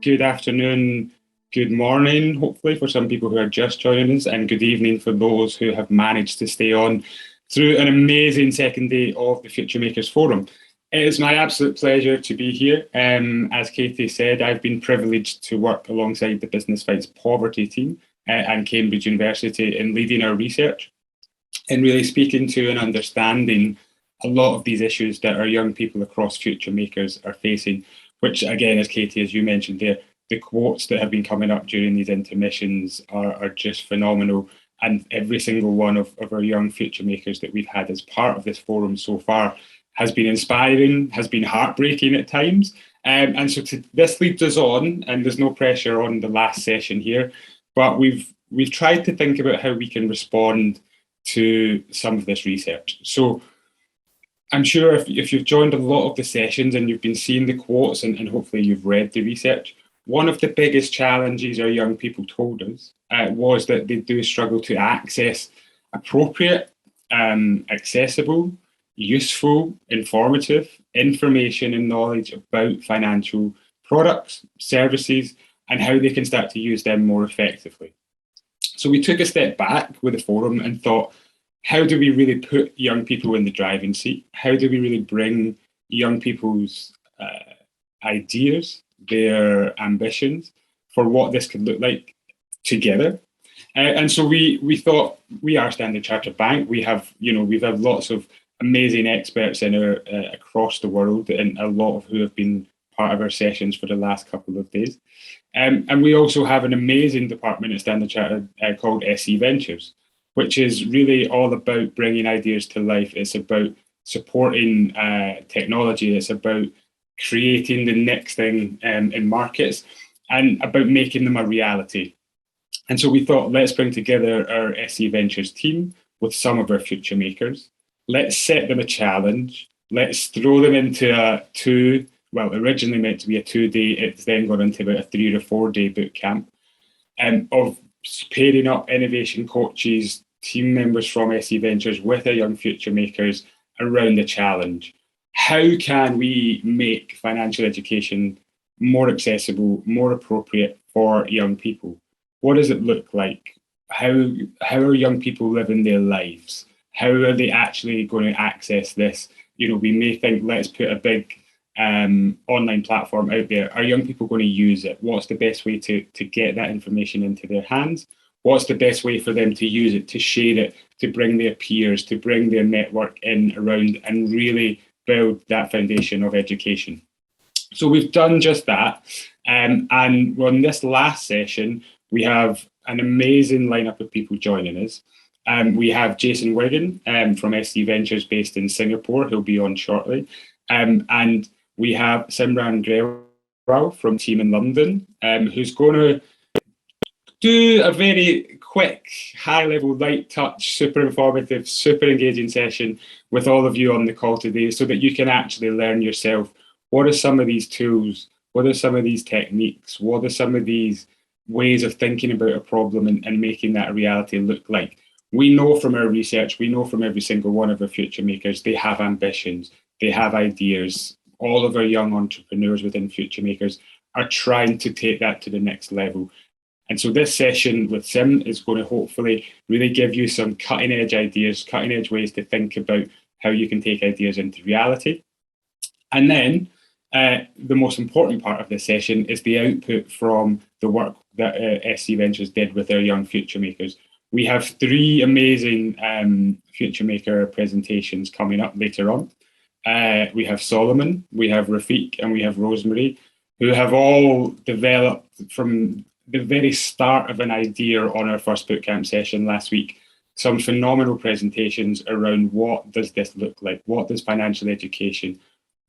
Good afternoon, good morning, hopefully, for some people who are just joining us, and good evening for those who have managed to stay on through an amazing second day of the Futuremakers Forum. It is my absolute pleasure to be here. As Katie said, I've been privileged to work alongside the Business Fights Poverty team and Cambridge University in leading our research and really speaking to and understanding a lot of these issues that our young people across Futuremakers are facing, which again, as Katie, as you mentioned there, the quotes that have been coming up during these intermissions are just phenomenal. And every single one of our young Futuremakers that we've had as part of this forum so far has been inspiring, has been heartbreaking at times. And so this leads us on, and there's no pressure on the last session here, but we've tried to think about how we can respond to some of this research. So I'm sure if you've joined a lot of the sessions and you've been seeing the quotes and hopefully you've read the research, one of the biggest challenges our young people told us was that they do struggle to access appropriate, accessible, useful, informative information and knowledge about financial products, services, and how they can start to use them more effectively. So we took a step back with the forum and thought, how do we really put young people in the driving seat? How do we really bring young people's ideas, their ambitions for what this could look like together? And so we thought, we are Standard Chartered Bank. We've had lots of amazing experts in our across the world, and a lot of who have been part of our sessions for the last couple of days. And we also have an amazing department at Standard Chartered called SE Ventures, which is really all about bringing ideas to life. It's about supporting technology. It's about creating the next thing in markets and about making them a reality. And so we thought, let's bring together our SE Ventures team with some of our Futuremakers. Let's set them a challenge. Let's throw them into originally meant to be a 2-day, it's then gone into about a 3 or 4 day boot camp of pairing up innovation coaches, team members from SE Ventures with our young Futuremakers around the challenge. How can we make financial education more accessible, more appropriate for young people? What does it look like? How are young people living their lives? How are they actually going to access this? We may think, let's put a big online platform out there. Are young people going to use it? What's the best way to get that information into their hands? What's the best way for them to use it, to share it, to bring their peers, to bring their network in around and really build that foundation of education? So we've done just that. And on this last session, we have an amazing lineup of people joining us. We have Jason Wigan from SE Ventures based in Singapore, who'll be on shortly. And we have Simran Grewal from team in London, who's going to do a very quick, high-level, light touch, super informative, super engaging session with all of you on the call today so that you can actually learn yourself. What are some of these tools? What are some of these techniques? What are some of these ways of thinking about a problem and making that a reality look like? We know from our research, we know from every single one of our Futuremakers, they have ambitions, they have ideas. All of our young entrepreneurs within Futuremakers are trying to take that to the next level. And so this session with Sim is going to hopefully really give you some cutting edge ideas, cutting edge ways to think about how you can take ideas into reality. And then the most important part of this session is the output from the work that SC Ventures did with our young Futuremakers. We have 3 amazing Futuremaker presentations coming up later on. We have Solomon, we have Rafiq, and we have Rosemary, who have all developed from the very start of an idea on our first bootcamp session last week. Some phenomenal presentations around what does this look like? What does financial education,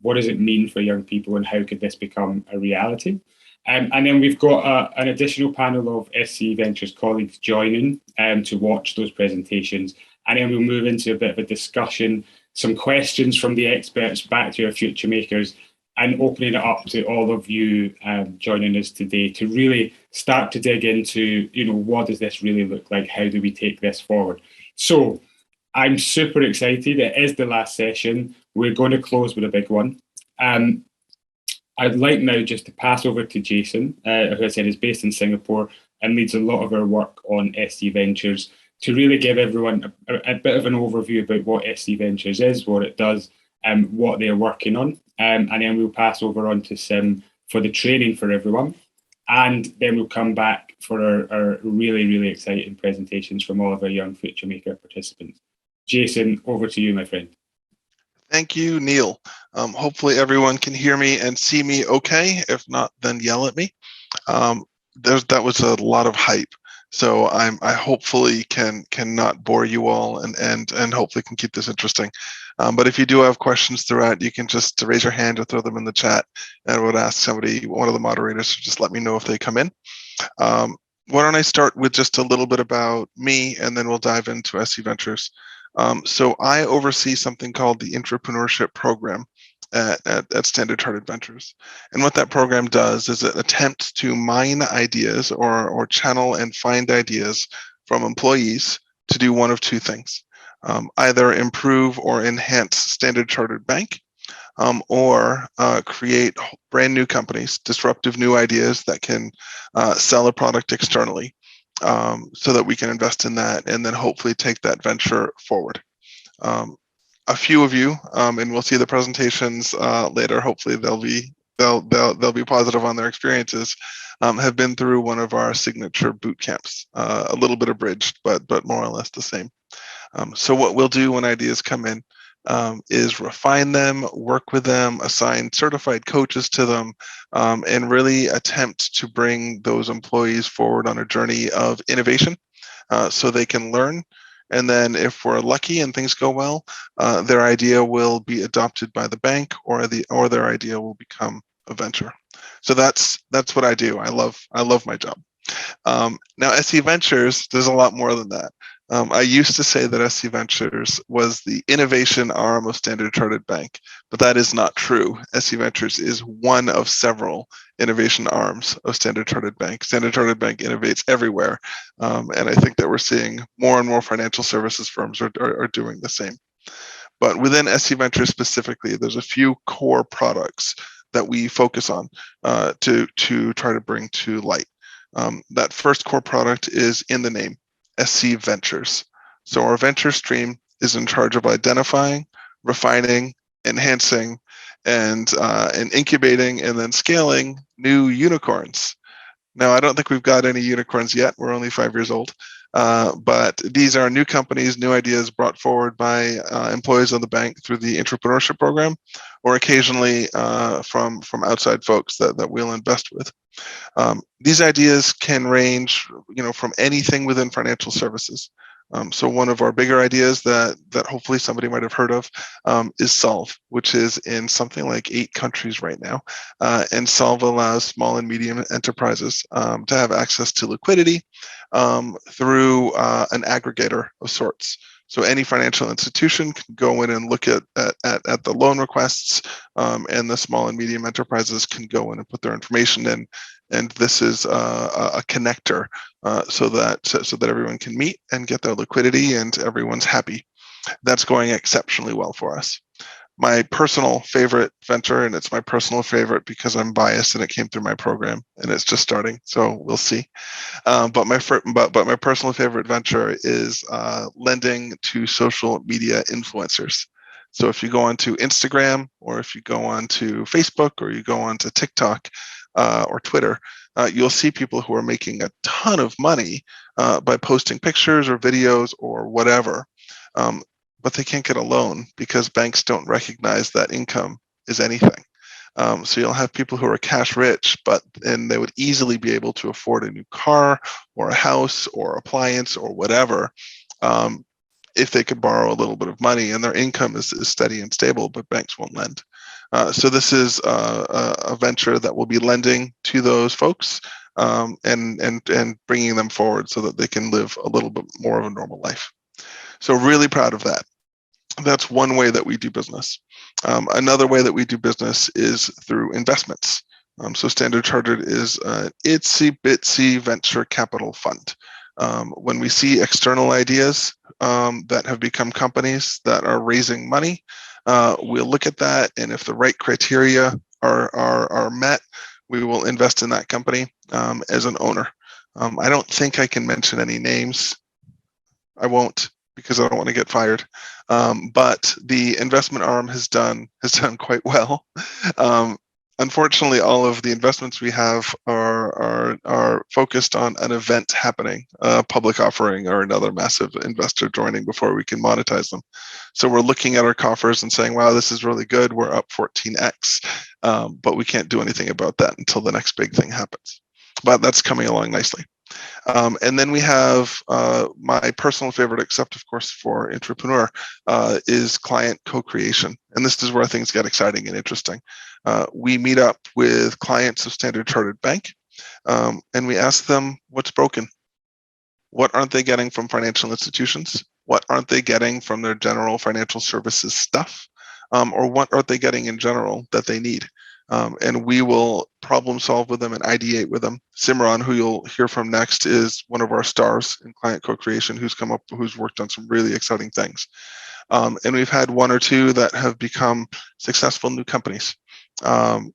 what does it mean for young people, and how could this become a reality? And then we've got an additional panel of SC Ventures colleagues joining to watch those presentations. And then we'll move into a bit of a discussion, some questions from the experts back to our future makers, and opening it up to all of you joining us today to really start to dig into, what does this really look like? How do we take this forward? So I'm super excited. It is the last session. We're going to close with a big one. I'd like now just to pass over to Jason, who I said is based in Singapore and leads a lot of our work on SC Ventures, to really give everyone a bit of an overview about what SC Ventures is, what it does, and what they're working on. And then we'll pass over on to Sim for the training for everyone. And then we'll come back for our really, really exciting presentations from all of our young Future Maker participants. Jason, over to you, my friend. Thank you, Neil. Hopefully everyone can hear me and see me okay. If not, then yell at me. That was a lot of hype. So I hopefully can not bore you all and hopefully can keep this interesting. But if you do have questions throughout, you can just raise your hand or throw them in the chat, and I would ask somebody, one of the moderators, to just let me know if they come in. Why don't I start with just a little bit about me, and then we'll dive into SC Ventures. So I oversee something called the Entrepreneurship Program at Standard Chartered Ventures. And what that program does is it attempts to mine ideas or channel and find ideas from employees to do one of two things. Either improve or enhance Standard Chartered Bank, or create brand new companies, disruptive new ideas that can sell a product externally, so that we can invest in that and then hopefully take that venture forward. A few of you, and we'll see the presentations later. Hopefully they'll be positive on their experiences. Have been through one of our signature boot camps, a little bit abridged, but more or less the same. So what we'll do when ideas come in is refine them, work with them, assign certified coaches to them, and really attempt to bring those employees forward on a journey of innovation so they can learn. And then if we're lucky and things go well, their idea will be adopted by the bank, or their idea will become a venture. So that's what I do. I love my job. Now, SC Ventures, there's a lot more than that. I used to say that SC Ventures was the innovation arm of Standard Chartered Bank, but that is not true. SC Ventures is one of several innovation arms of Standard Chartered Bank. Standard Chartered Bank innovates everywhere, and I think that we're seeing more and more financial services firms are doing the same. But within SC Ventures specifically, there's a few core products that we focus on to try to bring to light. That first core product is in the name, SC Ventures. So our venture stream is in charge of identifying, refining, enhancing, and incubating and then scaling new unicorns. Now, I don't think we've got any unicorns yet. We're only 5 years old. But these are new companies, new ideas brought forward by employees of the bank through the entrepreneurship program, or occasionally from outside folks that we'll invest with. These ideas can range, from anything within financial services. So one of our bigger ideas that hopefully somebody might have heard of is Solve, which is in something like 8 countries right now. And Solve allows small and medium enterprises to have access to liquidity through an aggregator of sorts. So any financial institution can go in and look at the loan requests, and the small and medium enterprises can go in and put their information in. And this is a connector so that everyone can meet and get their liquidity and everyone's happy. That's going exceptionally well for us. My personal favorite venture, and it's my personal favorite because I'm biased and it came through my program and it's just starting, so we'll see. But my personal favorite venture is lending to social media influencers. So if you go onto Instagram, or if you go onto Facebook, or you go onto TikTok or Twitter, you'll see people who are making a ton of money by posting pictures or videos or whatever. But they can't get a loan because banks don't recognize that income is anything. So you'll have people who are cash rich, and they would easily be able to afford a new car or a house or appliance or whatever, if they could borrow a little bit of money, and their income is steady and stable, but banks won't lend. So this is a venture that will be lending to those folks, and bringing them forward so that they can live a little bit more of a normal life. So really proud of that. That's one way that we do business. Another way that we do business is through investments. So Standard Chartered is an itsy bitsy venture capital fund. When we see external ideas that have become companies that are raising money, we'll look at that, and if the right criteria are met, we will invest in that company as an owner. I don't think I can mention any names. I won't, because I don't want to get fired. But the investment arm has done quite well. Unfortunately, all of the investments we have are focused on an event happening, a public offering or another massive investor joining before we can monetize them. So we're looking at our coffers and saying, wow, this is really good. We're up 14x, but we can't do anything about that until the next big thing happens. But that's coming along nicely. And then we have my personal favorite, except of course for entrepreneur, is client co-creation. And this is where things get exciting and interesting. We meet up with clients of Standard Chartered Bank, and we ask them what's broken. What aren't they getting from financial institutions? What aren't they getting from their general financial services stuff? Or what aren't they getting in general that they need? And we will problem solve with them and ideate with them. Simran, who you'll hear from next, is one of our stars in client co-creation, who's worked on some really exciting things. And we've had one or two that have become successful new companies,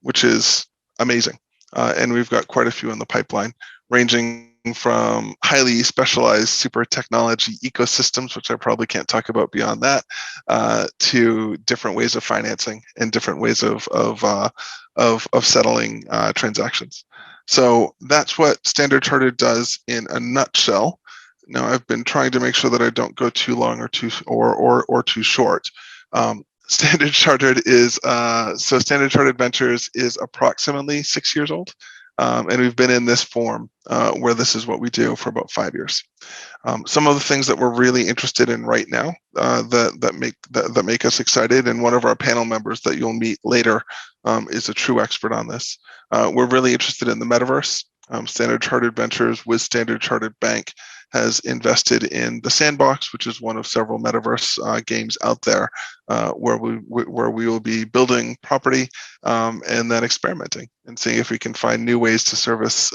which is amazing. And we've got quite a few in the pipeline, ranging from highly specialized super technology ecosystems, which I probably can't talk about beyond that, to different ways of financing and different ways of settling transactions. So that's what Standard Chartered does in a nutshell. Now, I've been trying to make sure that I don't go too long or too short. Standard Chartered is Standard Chartered Ventures is approximately 6 years old. And we've been in this form where this is what we do for about 5 years. Some of the things that we're really interested in right now that make us excited, and one of our panel members that you'll meet later is a true expert on this. We're really interested in the metaverse. Standard Chartered Ventures with Standard Chartered Bank has invested in the Sandbox, which is one of several metaverse games out there, where we will be building property and then experimenting and seeing if we can find new ways to service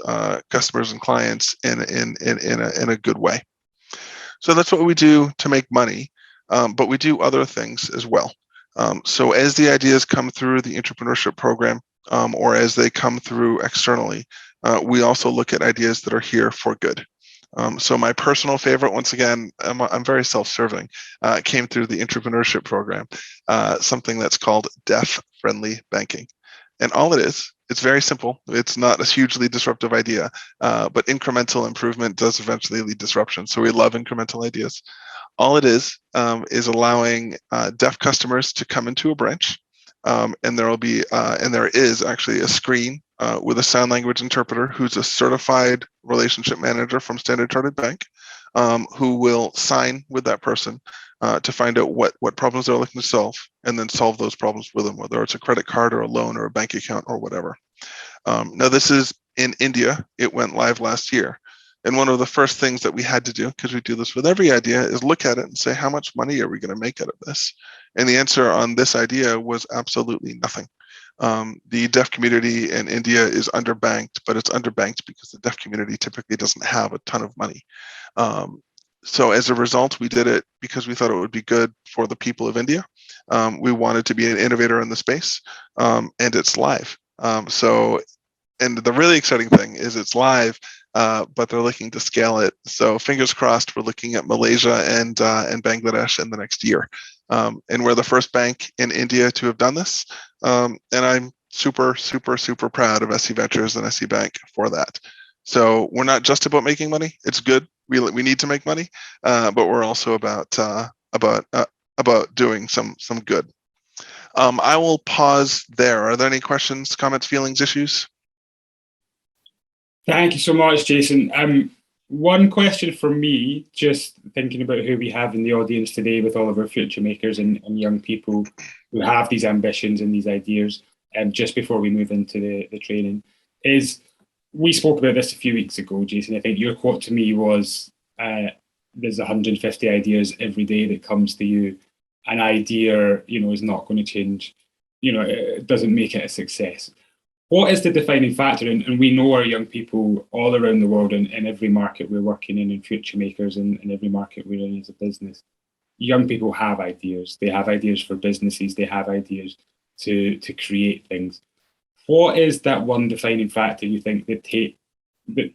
customers and clients in a good way. So that's what we do to make money, but we do other things as well. So as the ideas come through the entrepreneurship program, or as they come through externally, we also look at ideas that are here for good. So my personal favorite, once again, I'm very self-serving, came through the entrepreneurship program, something that's called deaf-friendly banking. And all it is, it's very simple. It's not a hugely disruptive idea, but incremental improvement does eventually lead disruption. So we love incremental ideas. All it is allowing deaf customers to come into a branch, and there is actually a screen with a sign language interpreter who's a certified relationship manager from Standard Chartered Bank, who will sign with that person to find out what problems they're looking to solve, and then solve those problems with them, whether it's a credit card or a loan or a bank account or whatever. Now, this is in India. It went live last year. And one of the first things that we had to do, because we do this with every idea, is look at it and say, how much money are we going to make out of this? And the answer on this idea was absolutely nothing. The deaf community in India is underbanked, but it's underbanked because the deaf community typically doesn't have a ton of money. So as a result, we did it because we thought it would be good for the people of India. We wanted to be an innovator in the space, and it's live. And the really exciting thing is it's live, but they're looking to scale it. So fingers crossed, we're looking at Malaysia and Bangladesh in the next year. And we're the first bank in India to have done this. And I'm super, super, super proud of SC Ventures and SC Bank for that. So we're not just about making money. It's good. We need to make money, but we're also about doing some good. I will pause there. Are there any questions, comments, feelings, issues? Thank you so much, Jason. One question for me, just thinking about who we have in the audience today with all of our future makers and young people who have these ambitions and these ideas, just before we move into the training, is we spoke about this a few weeks ago, Jason. I think your quote to me was, there's 150 ideas every day that comes to you. An idea, is not going to change. It doesn't make it a success. What is the defining factor? And we know our young people all around the world, in every market we're working in Future Makers, and in every market we're in as a business. Young people have ideas. They have ideas for businesses. They have ideas to create things. What is that one defining factor you think that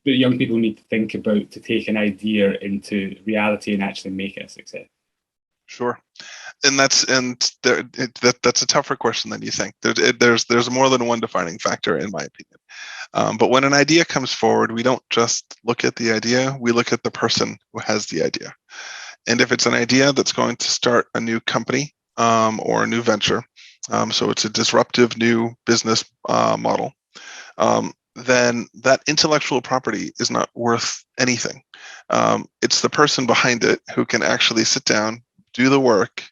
young people need to think about to take an idea into reality and actually make it a success? Sure. And that's a tougher question than you think. There's more than one defining factor, in my opinion. But when an idea comes forward, we don't just look at the idea, we look at the person who has the idea. And if it's an idea that's going to start a new company or a new venture, so it's a disruptive new business model, then that intellectual property is not worth anything. It's the person behind it who can actually sit down, do the work,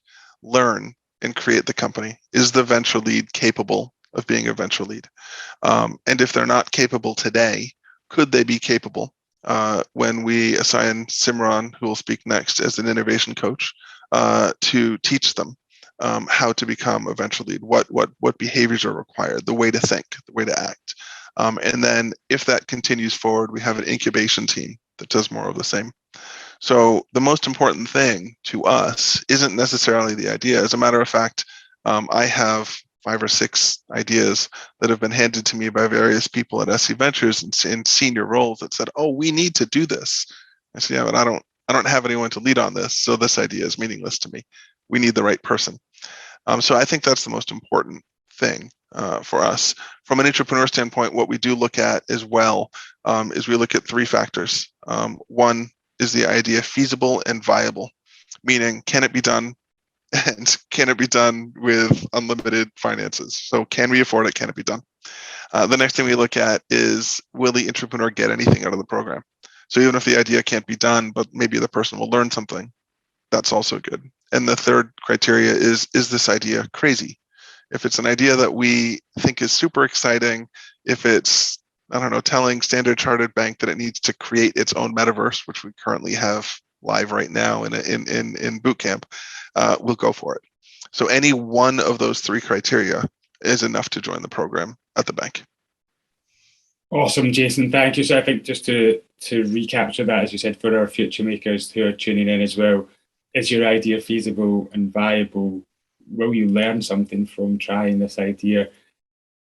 learn, and create the company. Is the venture lead capable of being a venture lead? And if they're not capable today, could they be capable when we assign Simran, who will speak next, as an innovation coach, to teach them how to become a venture lead, what behaviors are required, the way to think, the way to act. And then if that continues forward, we have an incubation team that does more of the same. So the most important thing to us isn't necessarily the idea. As a matter of fact, I have 5 or 6 ideas that have been handed to me by various people at SC Ventures in senior roles that said, "Oh, we need to do this." I said, "Yeah, but I don't have anyone to lead on this, so this idea is meaningless to me. We need the right person." So I think that's the most important thing for us. From an entrepreneur standpoint, what we do look at as well is we look at 3 factors. One, is the idea feasible and viable? Meaning, can it be done? And can it be done with unlimited finances? So can we afford it? Can it be done? The next thing we look at is, will the entrepreneur get anything out of the program? So even if the idea can't be done, but maybe the person will learn something, that's also good. And the third criteria is this idea crazy? If it's an idea that we think is super exciting, if it's, I don't know, telling Standard Chartered Bank that it needs to create its own metaverse, which we currently have live right now in boot camp, we'll go for it. So any one of those 3 criteria is enough to join the program at the bank. Awesome, Jason. Thank you. So I think just to recapture that, as you said, for our future makers who are tuning in as well, is your idea feasible and viable? Will you learn something from trying this idea?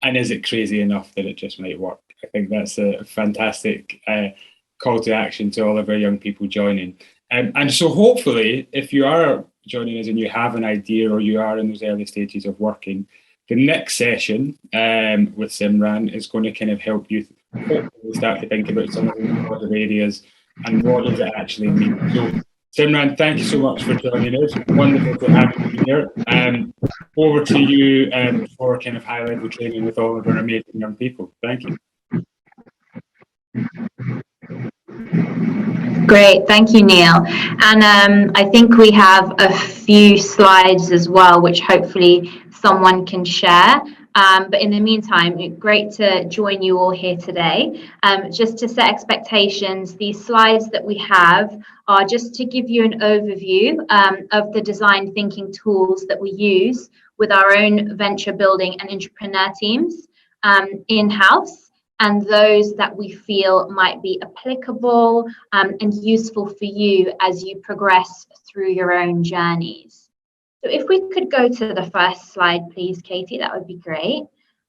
And is it crazy enough that it just might work? I think that's a fantastic call to action to all of our young people joining. And so hopefully, if you are joining us and you have an idea, or you are in those early stages of working, the next session with Simran is going to kind of help you hopefully start to think about some of the broader areas and what does it actually mean. So Simran, thank you so much for joining us. Wonderful to have you here. Over to you for kind of high-level training with all of our amazing young people. Thank you. Great, thank you, Neil. And I think we have a few slides as well, which hopefully someone can share. But in the meantime, great to join you all here today. Just to set expectations, these slides that we have are just to give you an overview of the design thinking tools that we use with our own venture building and entrepreneur teams in-house, and those that we feel might be applicable and useful for you as you progress through your own journeys. So if we could go to the first slide, please, Katie, that would be great.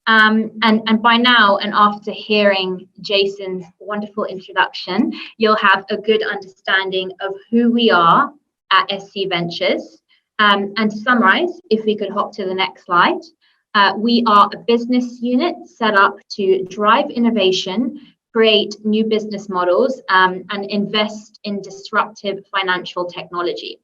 And by now, and after hearing Jason's wonderful introduction, you'll have a good understanding of who we are at SC Ventures. And to summarize, if we could hop to the next slide. We are a business unit set up to drive innovation, create new business models, and invest in disruptive financial technology.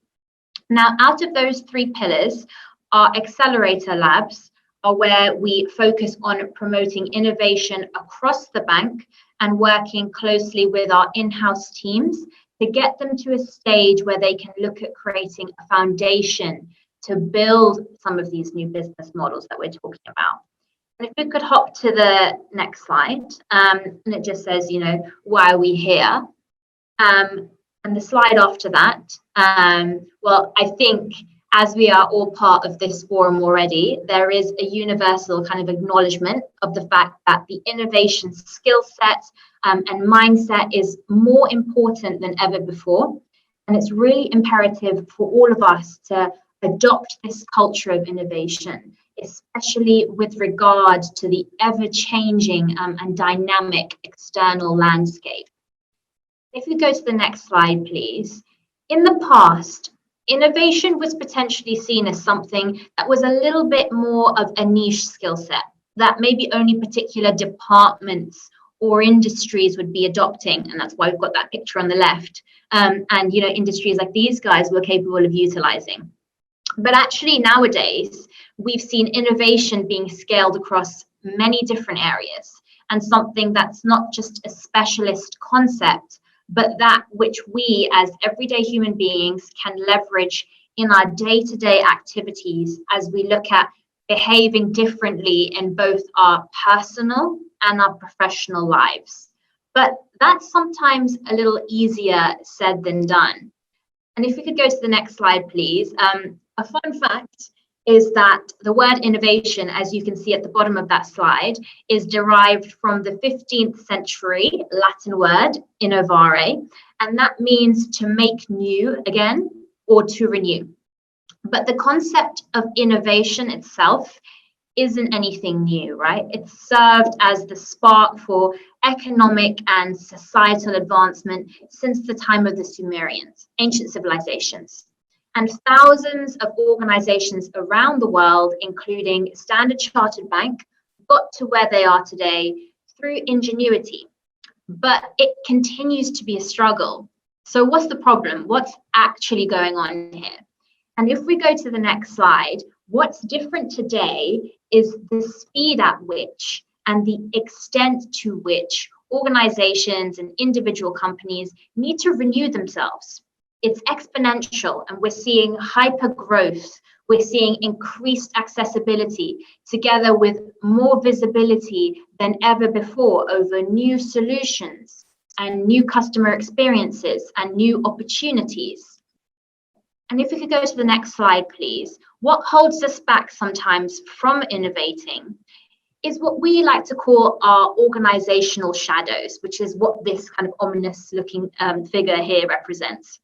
Now, out of those 3 pillars, Our accelerator labs are where we focus on promoting innovation across the bank and working closely with our in-house teams to get them to a stage where they can look at creating a foundation to build some of these new business models that we're talking about. And if we could hop to the next slide, and it just says, why are we here? And the slide after that, well, I think as we are all part of this forum already, there is a universal kind of acknowledgement of the fact that the innovation skill set and mindset is more important than ever before. And it's really imperative for all of us to adopt this culture of innovation, especially with regard to the ever-changing and dynamic external landscape. If we go to the next slide, please. In the past, innovation was potentially seen as something that was a little bit more of a niche skill set that maybe only particular departments or industries would be adopting, and that's why we've got that picture on the left. And industries like these guys were capable of utilizing. But actually nowadays, we've seen innovation being scaled across many different areas, and something that's not just a specialist concept, but that which we as everyday human beings can leverage in our day-to-day activities as we look at behaving differently in both our personal and our professional lives. But that's sometimes a little easier said than done. And if we could go to the next slide, please. A fun fact is that the word innovation, as you can see at the bottom of that slide, is derived from the 15th century Latin word innovare, and that means to make new again or to renew. But the concept of innovation itself isn't anything new, right? It's served as the spark for economic and societal advancement since the time of the Sumerians, ancient civilizations. And thousands of organizations around the world, including Standard Chartered Bank, got to where they are today through ingenuity. But it continues to be a struggle. So what's the problem? What's actually going on here? And if we go to the next slide, what's different today is the speed at which and the extent to which organizations and individual companies need to renew themselves. It's exponential, and we're seeing hyper growth. We're seeing increased accessibility together with more visibility than ever before over new solutions and new customer experiences and new opportunities. And if we could go to the next slide, please. What holds us back sometimes from innovating is what we like to call our organizational shadows, which is what this kind of ominous looking figure here represents.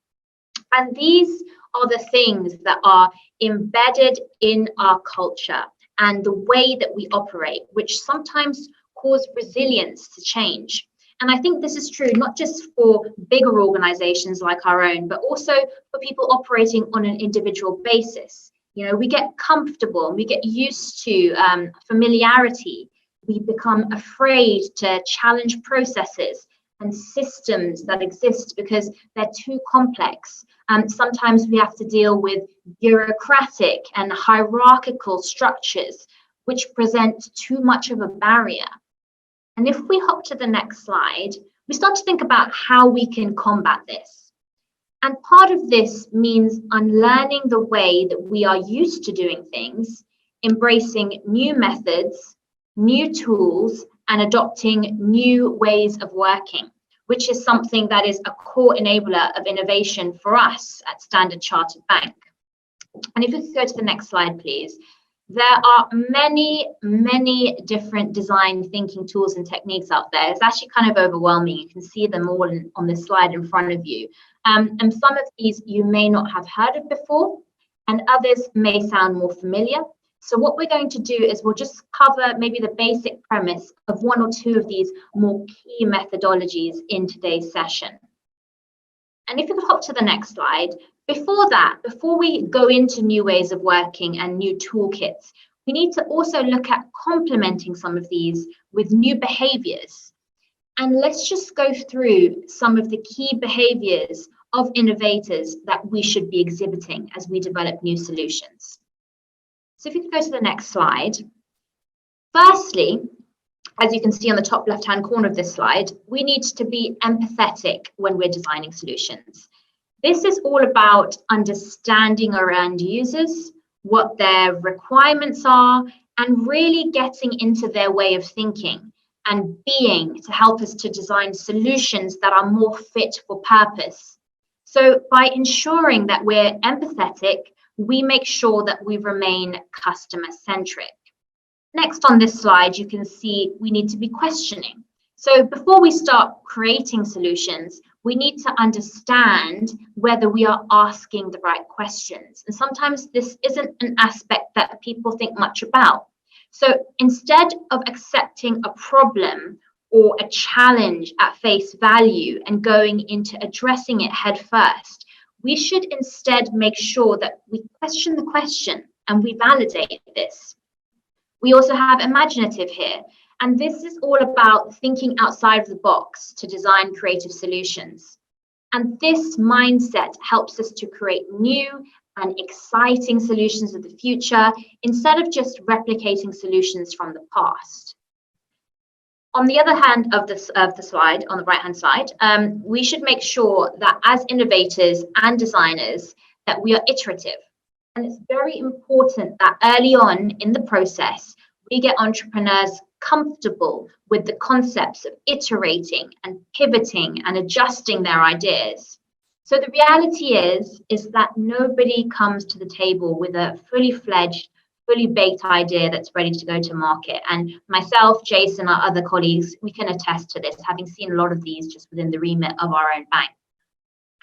And these are the things that are embedded in our culture and the way that we operate, which sometimes cause resilience to change. And I think this is true not just for bigger organizations like our own, but also for people operating on an individual basis. We get comfortable and we get used to familiarity. We become afraid to challenge processes and systems that exist because they're too complex. Sometimes we have to deal with bureaucratic and hierarchical structures, which present too much of a barrier. And if we hop to the next slide, we start to think about how we can combat this. And part of this means unlearning the way that we are used to doing things, embracing new methods, new tools, and adopting new ways of working, which is something that is a core enabler of innovation for us at Standard Chartered Bank. And if we could go to the next slide, please. There are many, many different design thinking tools and techniques out there. It's actually kind of overwhelming. You can see them all on this slide in front of you. And some of these you may not have heard of before, and others may sound more familiar. So what we're going to do is we'll just cover maybe the basic premise of one or two of these more key methodologies in today's session. And if you could hop to the next slide, before we go into new ways of working and new toolkits, we need to also look at complementing some of these with new behaviors. And let's just go through some of the key behaviors of innovators that we should be exhibiting as we develop new solutions. So if you could go to the next slide. Firstly, as you can see on the top left-hand corner of this slide, we need to be empathetic when we're designing solutions. This is all about understanding our end users, what their requirements are, and really getting into their way of thinking and being to help us to design solutions that are more fit for purpose. So by ensuring that we're empathetic, we make sure that we remain customer-centric. Next on this slide, you can see we need to be questioning. So before we start creating solutions, we need to understand whether we are asking the right questions. And sometimes this isn't an aspect that people think much about. So instead of accepting a problem or a challenge at face value and going into addressing it head first, we should instead make sure that we question the question and we validate this. We also have imaginative here, and this is all about thinking outside of the box to design creative solutions. And this mindset helps us to create new and exciting solutions of the future instead of just replicating solutions from the past. On the other hand of the slide, on the right-hand side, we should make sure that as innovators and designers, that we are iterative. And it's very important that early on in the process, we get entrepreneurs comfortable with the concepts of iterating and pivoting and adjusting their ideas. So the reality is that nobody comes to the table with a fully fledged, fully baked idea that's ready to go to market. And myself, Jason, our other colleagues, we can attest to this, having seen a lot of these just within the remit of our own bank.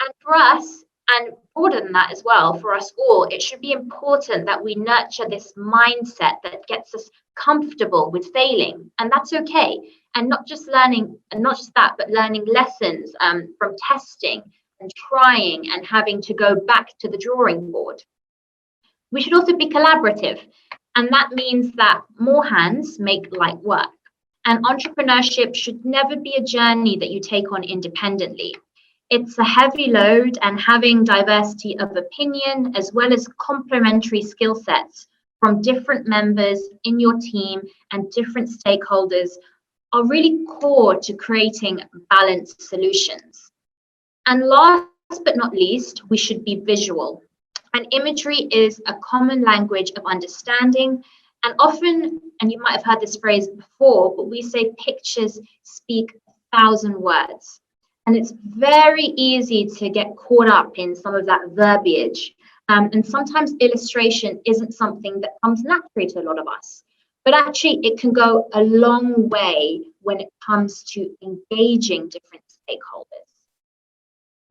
And for us, and broader than that as well, for us all, it should be important that we nurture this mindset that gets us comfortable with failing, and that's okay. And not just learning, and not just that, but learning lessons from testing and trying and having to go back to the drawing board. We should also be collaborative, and that means that more hands make light work. And entrepreneurship should never be a journey that you take on independently. It's a heavy load, and having diversity of opinion as well as complementary skill sets from different members in your team and different stakeholders are really core to creating balanced solutions. And last but not least, we should be visual. And imagery is a common language of understanding. And often, and you might have heard this phrase before, but we say pictures speak 1,000 words. And it's very easy to get caught up in some of that verbiage. And sometimes illustration isn't something that comes naturally to a lot of us. But actually, it can go a long way when it comes to engaging different stakeholders.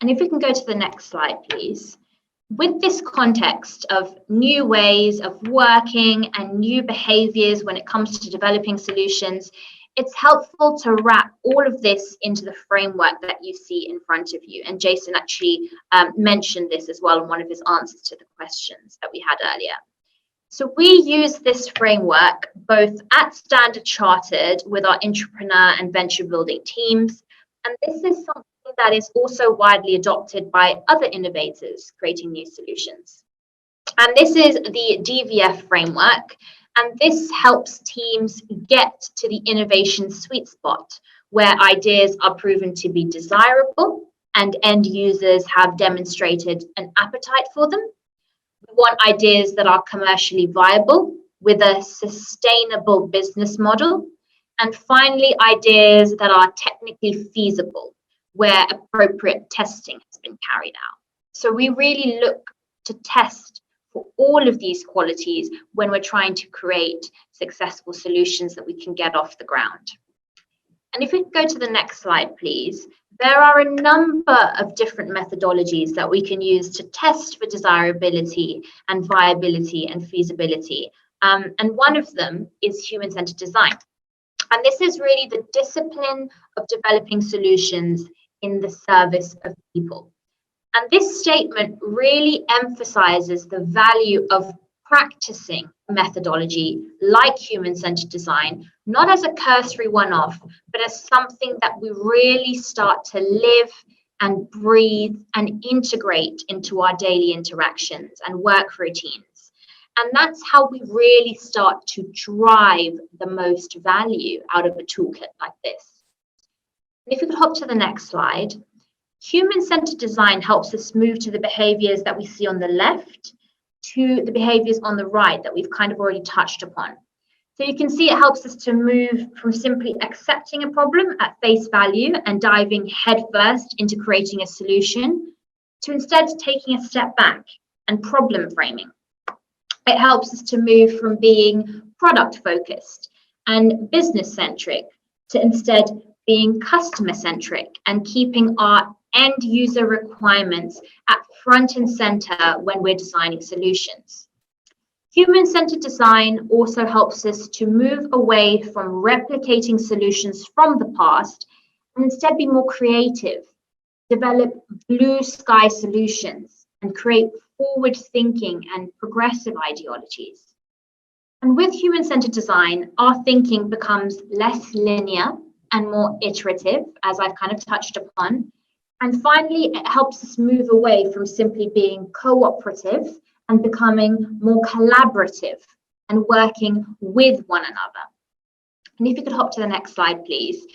And if we can go to the next slide, please. With this context of new ways of working and new behaviors when it comes to developing solutions, it's helpful to wrap all of this into the framework that you see in front of you. And Jason actually mentioned this as well in one of his answers to the questions that we had earlier. So we use this framework both at Standard Chartered with our entrepreneur and venture building teams. And this is something that is also widely adopted by other innovators creating new solutions. And this is the DVF framework. And this helps teams get to the innovation sweet spot where ideas are proven to be desirable and end users have demonstrated an appetite for them. We want ideas that are commercially viable with a sustainable business model. And finally, ideas that are technically feasible where appropriate testing has been carried out. So we really look to test for all of these qualities when we're trying to create successful solutions that we can get off the ground. And if we can go to the next slide, please. There are a number of different methodologies that we can use to test for desirability and viability and feasibility. And one of them is human-centered design. And this is really the discipline of developing solutions in the service of people. And this statement really emphasizes the value of practicing a methodology like human-centered design, not as a cursory one-off, but as something that we really start to live and breathe and integrate into our daily interactions and work routines. And that's how we really start to drive the most value out of a toolkit like this. If we could hop to the next slide. Human-centered design helps us move to the behaviors that we see on the left to the behaviors on the right that we've kind of already touched upon. So you can see it helps us to move from simply accepting a problem at face value and diving headfirst into creating a solution to instead taking a step back and problem framing. It helps us to move from being product focused and business centric to instead being customer centric and keeping our end user requirements at front and center when we're designing solutions. Human-centered design also helps us to move away from replicating solutions from the past and instead be more creative, develop blue sky solutions, and create forward thinking and progressive ideologies. And with human-centered design, our thinking becomes less linear and more iterative, as I've kind of touched upon. And finally, it helps us move away from simply being cooperative and becoming more collaborative and working with one another. And if you could hop to the next slide, please.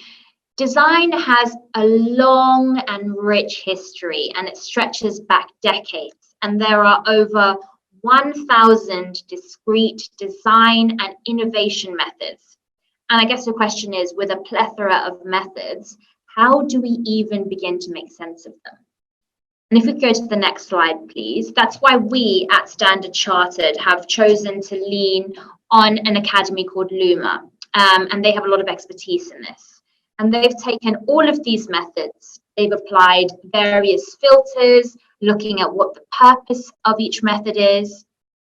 Design has a long and rich history, and it stretches back decades. And there are over 1,000 discrete design and innovation methods. And I guess the question is, with a plethora of methods, how do we even begin to make sense of them? And if we go to the next slide, please, that's why we at Standard Chartered have chosen to lean on an academy called Luma, and they have a lot of expertise in this. And they've taken all of these methods, they've applied various filters, looking at what the purpose of each method is,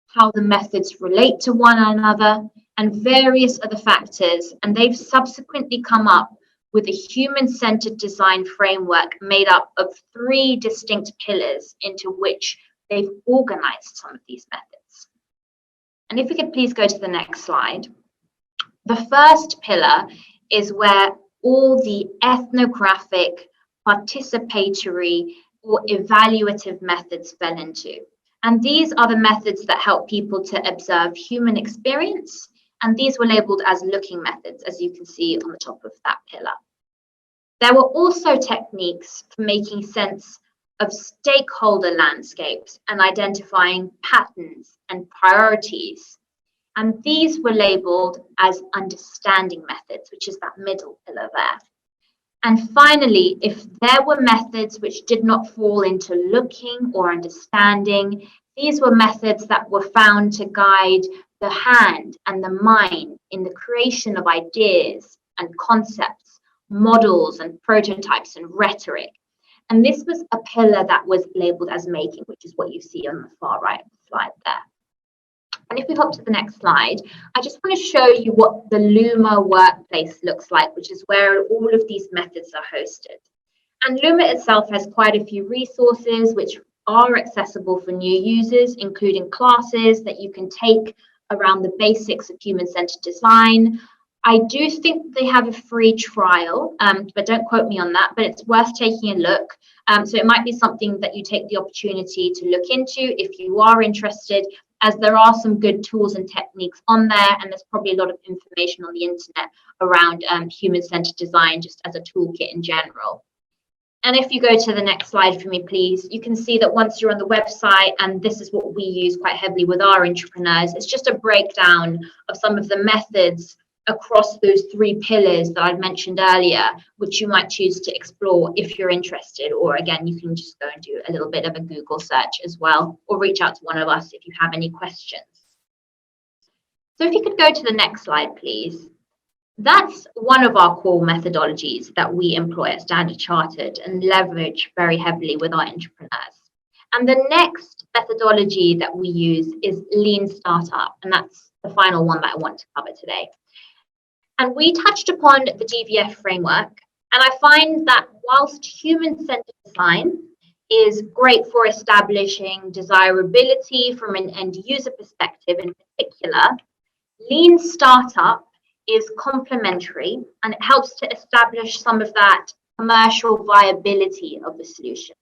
how the methods relate to one another, and various other factors, and they've subsequently come up with a human-centered design framework made up of 3 distinct pillars into which they've organized some of these methods. And if we could please go to the next slide. The first pillar is where all the ethnographic, participatory, or evaluative methods fell into. And these are the methods that help people to observe human experience. And these were labeled as looking methods, as you can see on the top of that pillar. There were also techniques for making sense of stakeholder landscapes and identifying patterns and priorities. And these were labeled as understanding methods, which is that middle pillar there. And finally, if there were methods which did not fall into looking or understanding, these were methods that were found to guide the hand and the mind in the creation of ideas and concepts, models and prototypes and rhetoric. And this was a pillar that was labeled as making, which is what you see on the far right of the slide there. And if we hop to the next slide, I just want to show you what the Luma workplace looks like, which is where all of these methods are hosted. And Luma itself has quite a few resources which are accessible for new users, including classes that you can take around the basics of human-centered design. I do think they have a free trial, but don't quote me on that, but it's worth taking a look. So it might be something that you take the opportunity to look into if you are interested, as there are some good tools and techniques on there, and there's probably a lot of information on the internet around human-centered design just as a toolkit in general. And if you go to the next slide for me, please, you can see that once you're on the website, and this is what we use quite heavily with our entrepreneurs, it's just a breakdown of some of the methods across those 3 pillars that I mentioned earlier, which you might choose to explore if you're interested, or again, you can just go and do a little bit of a Google search as well, or reach out to one of us if you have any questions. So if you could go to the next slide, please. That's one of our core methodologies that we employ at Standard Chartered and leverage very heavily with our entrepreneurs. And the next methodology that we use is Lean Startup, and that's the final one that I want to cover today. And we touched upon the DVF framework, and I find that whilst human-centered design is great for establishing desirability from an end user perspective in particular, Lean Startup is complementary, and it helps to establish some of that commercial viability of the solution.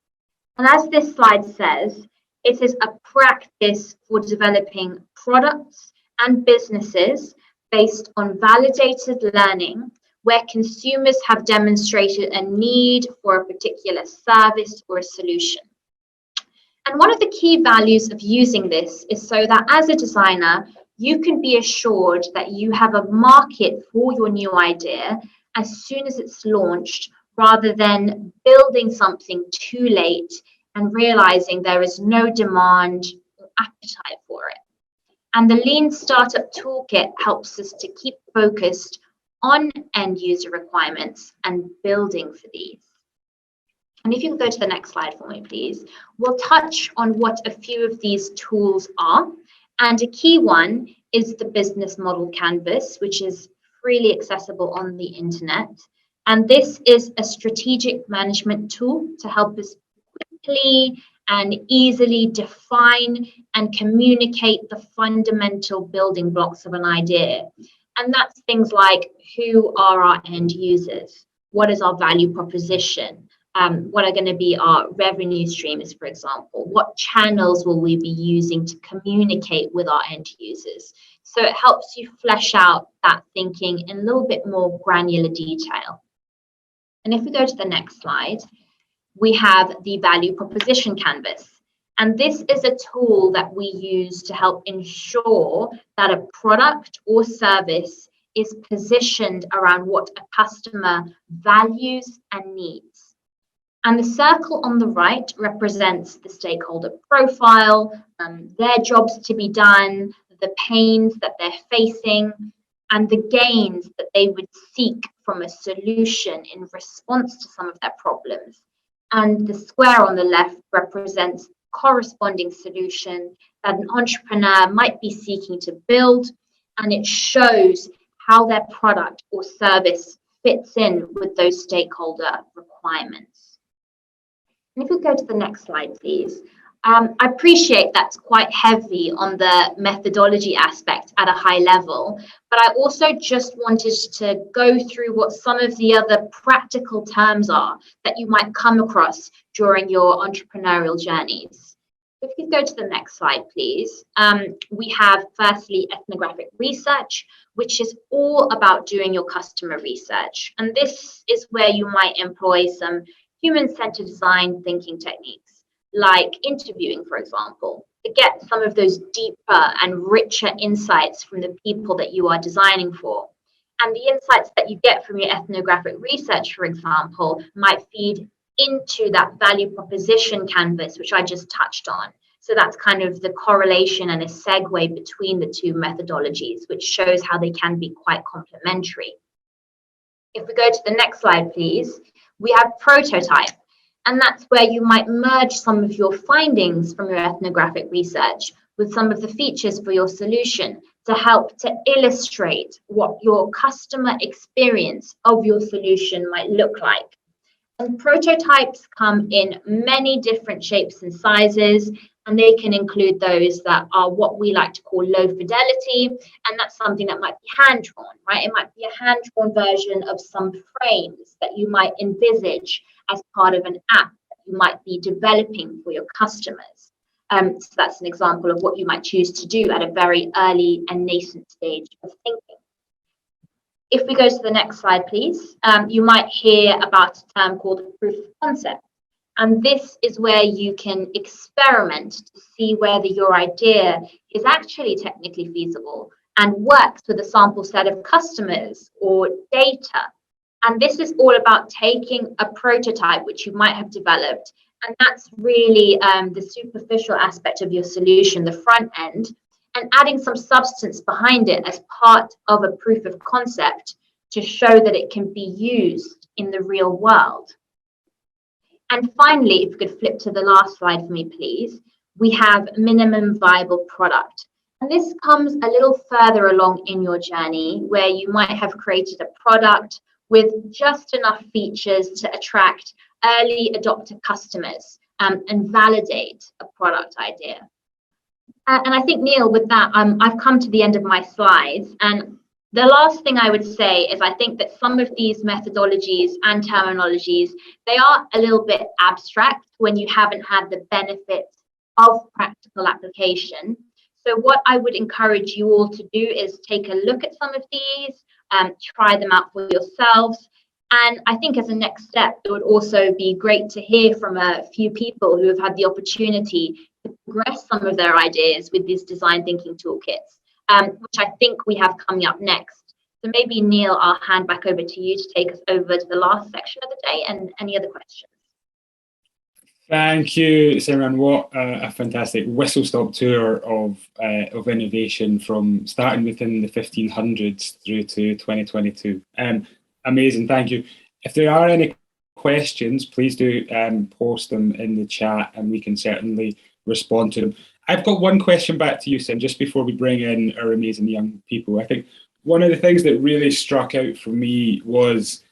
And as this slide says, It is a practice for developing products and businesses based on validated learning, where consumers have demonstrated a need for a particular service or a solution. And one of the key values of using this is so that as a designer, you can be assured that you have a market for your new idea as soon as it's launched, rather than building something too late and realizing there is no demand or appetite for it. And the Lean Startup Toolkit helps us to keep focused on end user requirements and building for these. And if you can go to the next slide for me, please, we'll touch on what a few of these tools are. And a key one is the business model canvas, which is freely accessible on the internet. And this is a strategic management tool to help us quickly and easily define and communicate the fundamental building blocks of an idea. And that's things like, who are our end users? What is our value proposition? What are going to be our revenue streams, for example? What channels will we be using to communicate with our end users? So it helps you flesh out that thinking in a little bit more granular detail. And if we go to the next slide, we have the value proposition canvas. And this is a tool that we use to help ensure that a product or service is positioned around what a customer values and needs. And the circle on the right represents the stakeholder profile, their jobs to be done, the pains that they're facing, and the gains that they would seek from a solution in response to some of their problems. And the square on the left represents corresponding solution that an entrepreneur might be seeking to build, and it shows how their product or service fits in with those stakeholder requirements. And if we go to the next slide, please. I appreciate that's quite heavy on the methodology aspect at a high level, but I also just wanted to go through what some of the other practical terms are that you might come across during your entrepreneurial journeys. If you could go to the next slide, please. We have firstly ethnographic research, which is all about doing your customer research. And this is where you might employ some human-centered design thinking techniques, like interviewing, for example, to get some of those deeper and richer insights from the people that you are designing for. And the insights that you get from your ethnographic research, for example, might feed into that value proposition canvas, which I just touched on. So that's kind of the correlation and a segue between the two methodologies, which shows how they can be quite complementary. If we go to the next slide, please, we have prototype. And that's where you might merge some of your findings from your ethnographic research with some of the features for your solution to help to illustrate what your customer experience of your solution might look like. And prototypes come in many different shapes and sizes, and they can include those that are what we like to call low fidelity, and that's something that might be hand-drawn, right? It might be a hand-drawn version of some frames that you might envisage as part of an app that you might be developing for your customers. So that's an example of what you might choose to do at a very early and nascent stage of thinking. If we go to the next slide, please, you might hear about a term called proof of concept. And this is where you can experiment to see whether your idea is actually technically feasible and works with a sample set of customers or data. And this is all about taking a prototype which you might have developed, and that's really the superficial aspect of your solution, the front end, and adding some substance behind it as part of a proof of concept to show that it can be used in the real world. And finally, if you could flip to the last slide for me, please, we have minimum viable product. And this comes a little further along in your journey, where you might have created a product with just enough features to attract early adopter customers and validate a product idea. And I think, Neil, with that, I've come to the end of my slides. And the last thing I would say is I think that some of these methodologies and terminologies, they are a little bit abstract when you haven't had the benefit of practical application. So what I would encourage you all to do is take a look at some of these, try them out for yourselves. And I think as a next step, it would also be great to hear from a few people who have had the opportunity to progress some of their ideas with these design thinking toolkits, which I think we have coming up next. So maybe, Neil, I'll hand back over to you to take us over to the last section of the day and any other questions. Thank you, Simran. What a fantastic whistle-stop tour of innovation from starting within the 1500s through to 2022. Amazing, thank you. If there are any questions, please do post them in the chat and we can certainly respond to them. I've got one question back to you, Sim, just before we bring in our amazing young people. I think one of the things that really struck out for me was,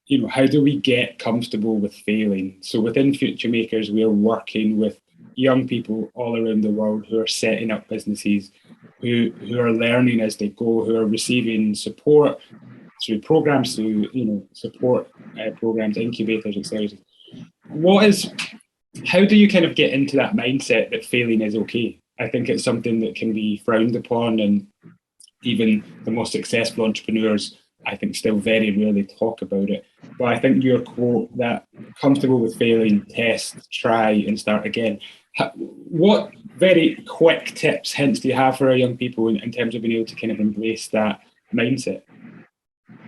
you know, how do we get comfortable with failing? So within Futuremakers, we are working with young people all around the world who are setting up businesses, who are learning as they go, who are receiving support through programs, through, you know, support programs, incubators, etc. How do you kind of get into that mindset that failing is okay? I think it's something that can be frowned upon, and even the most successful entrepreneurs, I think, still very rarely talk about it. But I think your quote that comfortable with failing, test, try, and start again. What very quick tips, hints do you have for our young people in terms of being able to kind of embrace that mindset?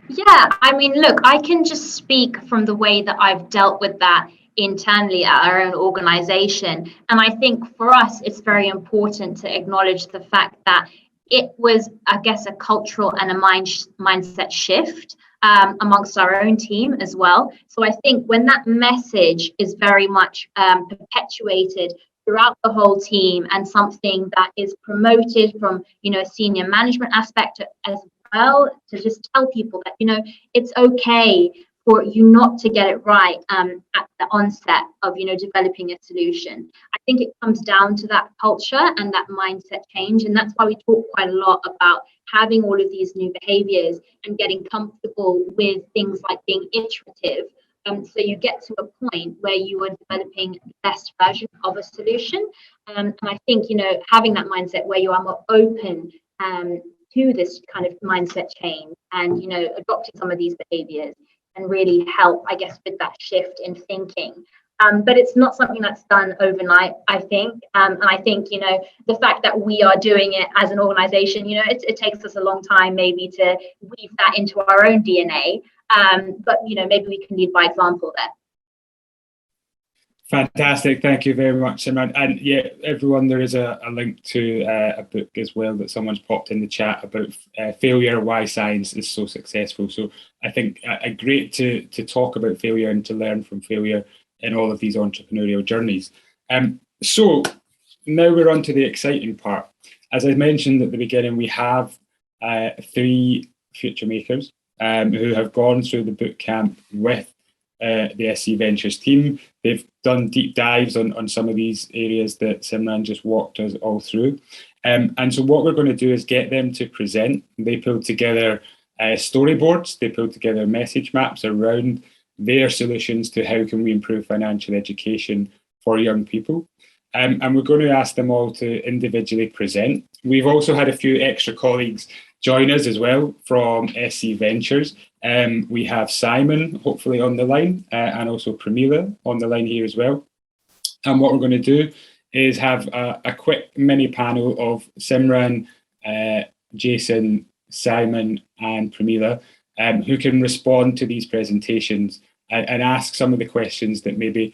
Yeah, I mean, look, I can just speak from the way that I've dealt with that internally at our own organization. And I think for us, it's very important to acknowledge the fact that it was, I guess, a cultural and a mindset shift amongst our own team as well. So I think when that message is very much perpetuated throughout the whole team and something that is promoted from, you know, a senior management aspect as well, to just tell people that, you know, it's okay for you not to get it right at the onset of, you know, developing a solution. I think it comes down to that culture and that mindset change. And that's why we talk quite a lot about having all of these new behaviors and getting comfortable with things like being iterative. So you get to a point where you are developing the best version of a solution. And I think, you know, having that mindset where you are more open to this kind of mindset change and, you know, adopting some of these behaviors and really help, I guess, with that shift in thinking. But it's not something that's done overnight, I think. And I think, you know, the fact that we are doing it as an organization, you know, it takes us a long time maybe to weave that into our own DNA. But, you know, maybe we can lead by example there. Fantastic. Thank you very much, Simran. And yeah, everyone, there is a link to a book as well that someone's popped in the chat about failure, why science is so successful. So I think great to talk about failure and to learn from failure in all of these entrepreneurial journeys. So now we're on to the exciting part. As I mentioned at the beginning, we have 3 future makers who have gone through the bootcamp with the SC Ventures team. They've done deep dives on some of these areas that Simran just walked us all through. And so what we're going to do is get them to present. They pulled together storyboards, they pulled together message maps around their solutions to how can we improve financial education for young people. And we're going to ask them all to individually present. We've also had a few extra colleagues join us as well from SC Ventures. We have Simon, hopefully on the line, and also Pramila on the line here as well. And what we're going to do is have a quick mini panel of Simran, Jason, Simon, and Pramila, who can respond to these presentations and ask some of the questions that maybe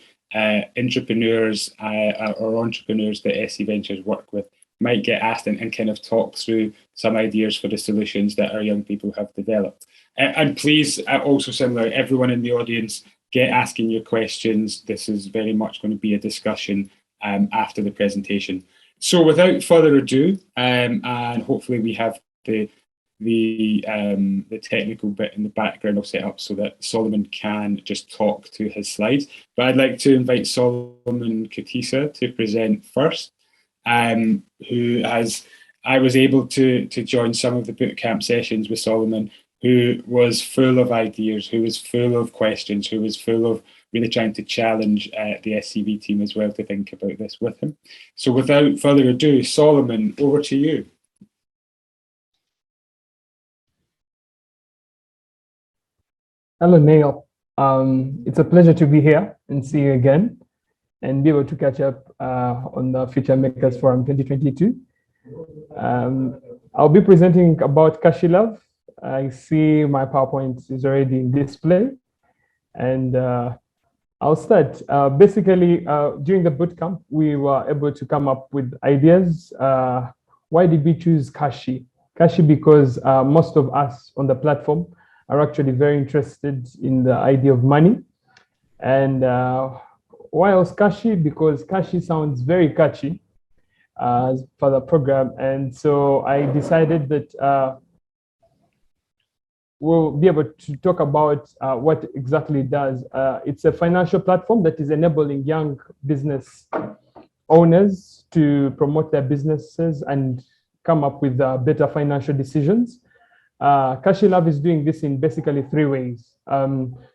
entrepreneurs or entrepreneurs that SC Ventures work with might get asked, and kind of talk through some ideas for the solutions that our young people have developed. And please, also similar, everyone in the audience, get asking your questions. This is very much going to be a discussion after the presentation. So without further ado, and hopefully we have the technical bit in the background all set up so that Solomon can just talk to his slides. But I'd like to invite Solomon Kutisa to present first, who I was able to join some of the bootcamp sessions with Solomon, who was full of ideas, who was full of questions, who was full of really trying to challenge the SCB team as well to think about this with him. So without further ado, Solomon, over to you. Hello, Neil. It's a pleasure to be here and see you again and be able to catch up on the Futuremakers Forum 2022. I'll be presenting about CashiLove. I see my PowerPoint is already in display, and I'll start. Basically, during the bootcamp, we were able to come up with ideas. Why did we choose Cashi? Cashi because most of us on the platform are actually very interested in the idea of money. And why else Cashi? Because Cashi sounds very catchy for the program. And so I decided that we'll be able to talk about what exactly it does. It's a financial platform that is enabling young business owners to promote their businesses and come up with better financial decisions. CashiLove is doing this in basically 3 ways.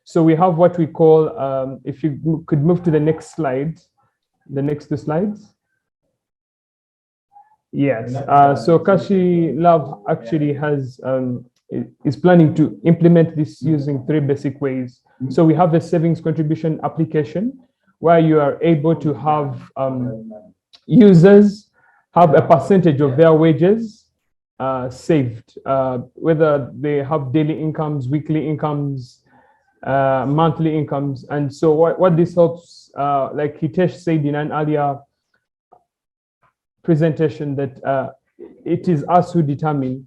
So we have what we call, if you could move to the next slide, the next 2 slides. Yes, so CashiLove actually has, is planning to implement this using 3 basic ways. So we have a savings contribution application where you are able to have users have a percentage of their wages saved, whether they have daily incomes, weekly incomes, monthly incomes. And so what this helps, like Hitesh said in an earlier presentation, that it is us who determine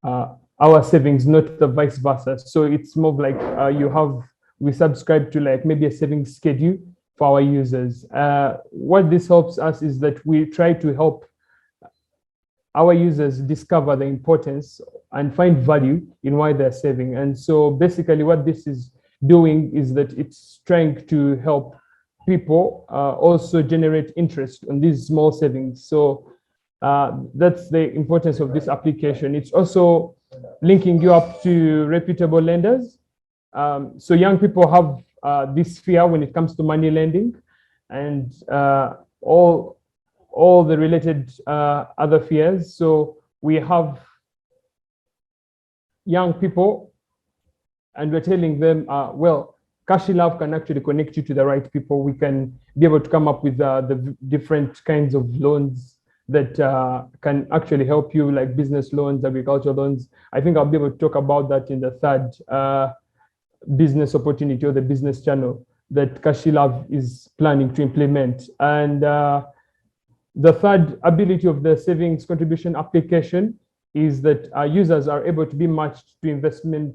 our savings, not the vice versa. So it's more like we subscribe to like maybe a savings schedule for our users. What this helps us is that we try to help our users discover the importance and find value in why they're saving. And so basically what this is doing is that it's trying to help people also generate interest on these small savings. So that's the importance of this application. It's also linking you up to reputable lenders. So young people have this fear when it comes to money lending, and all the related other fears. So we have young people and we're telling them, well, CashiLove can actually connect you to the right people. We can be able to come up with the different kinds of loans that can actually help you, like business loans, agricultural loans. I think I'll be able to talk about that in the 3rd business opportunity, or the business channel that CashiLove is planning to implement. And the 3rd ability of the savings contribution application is that users are able to be matched to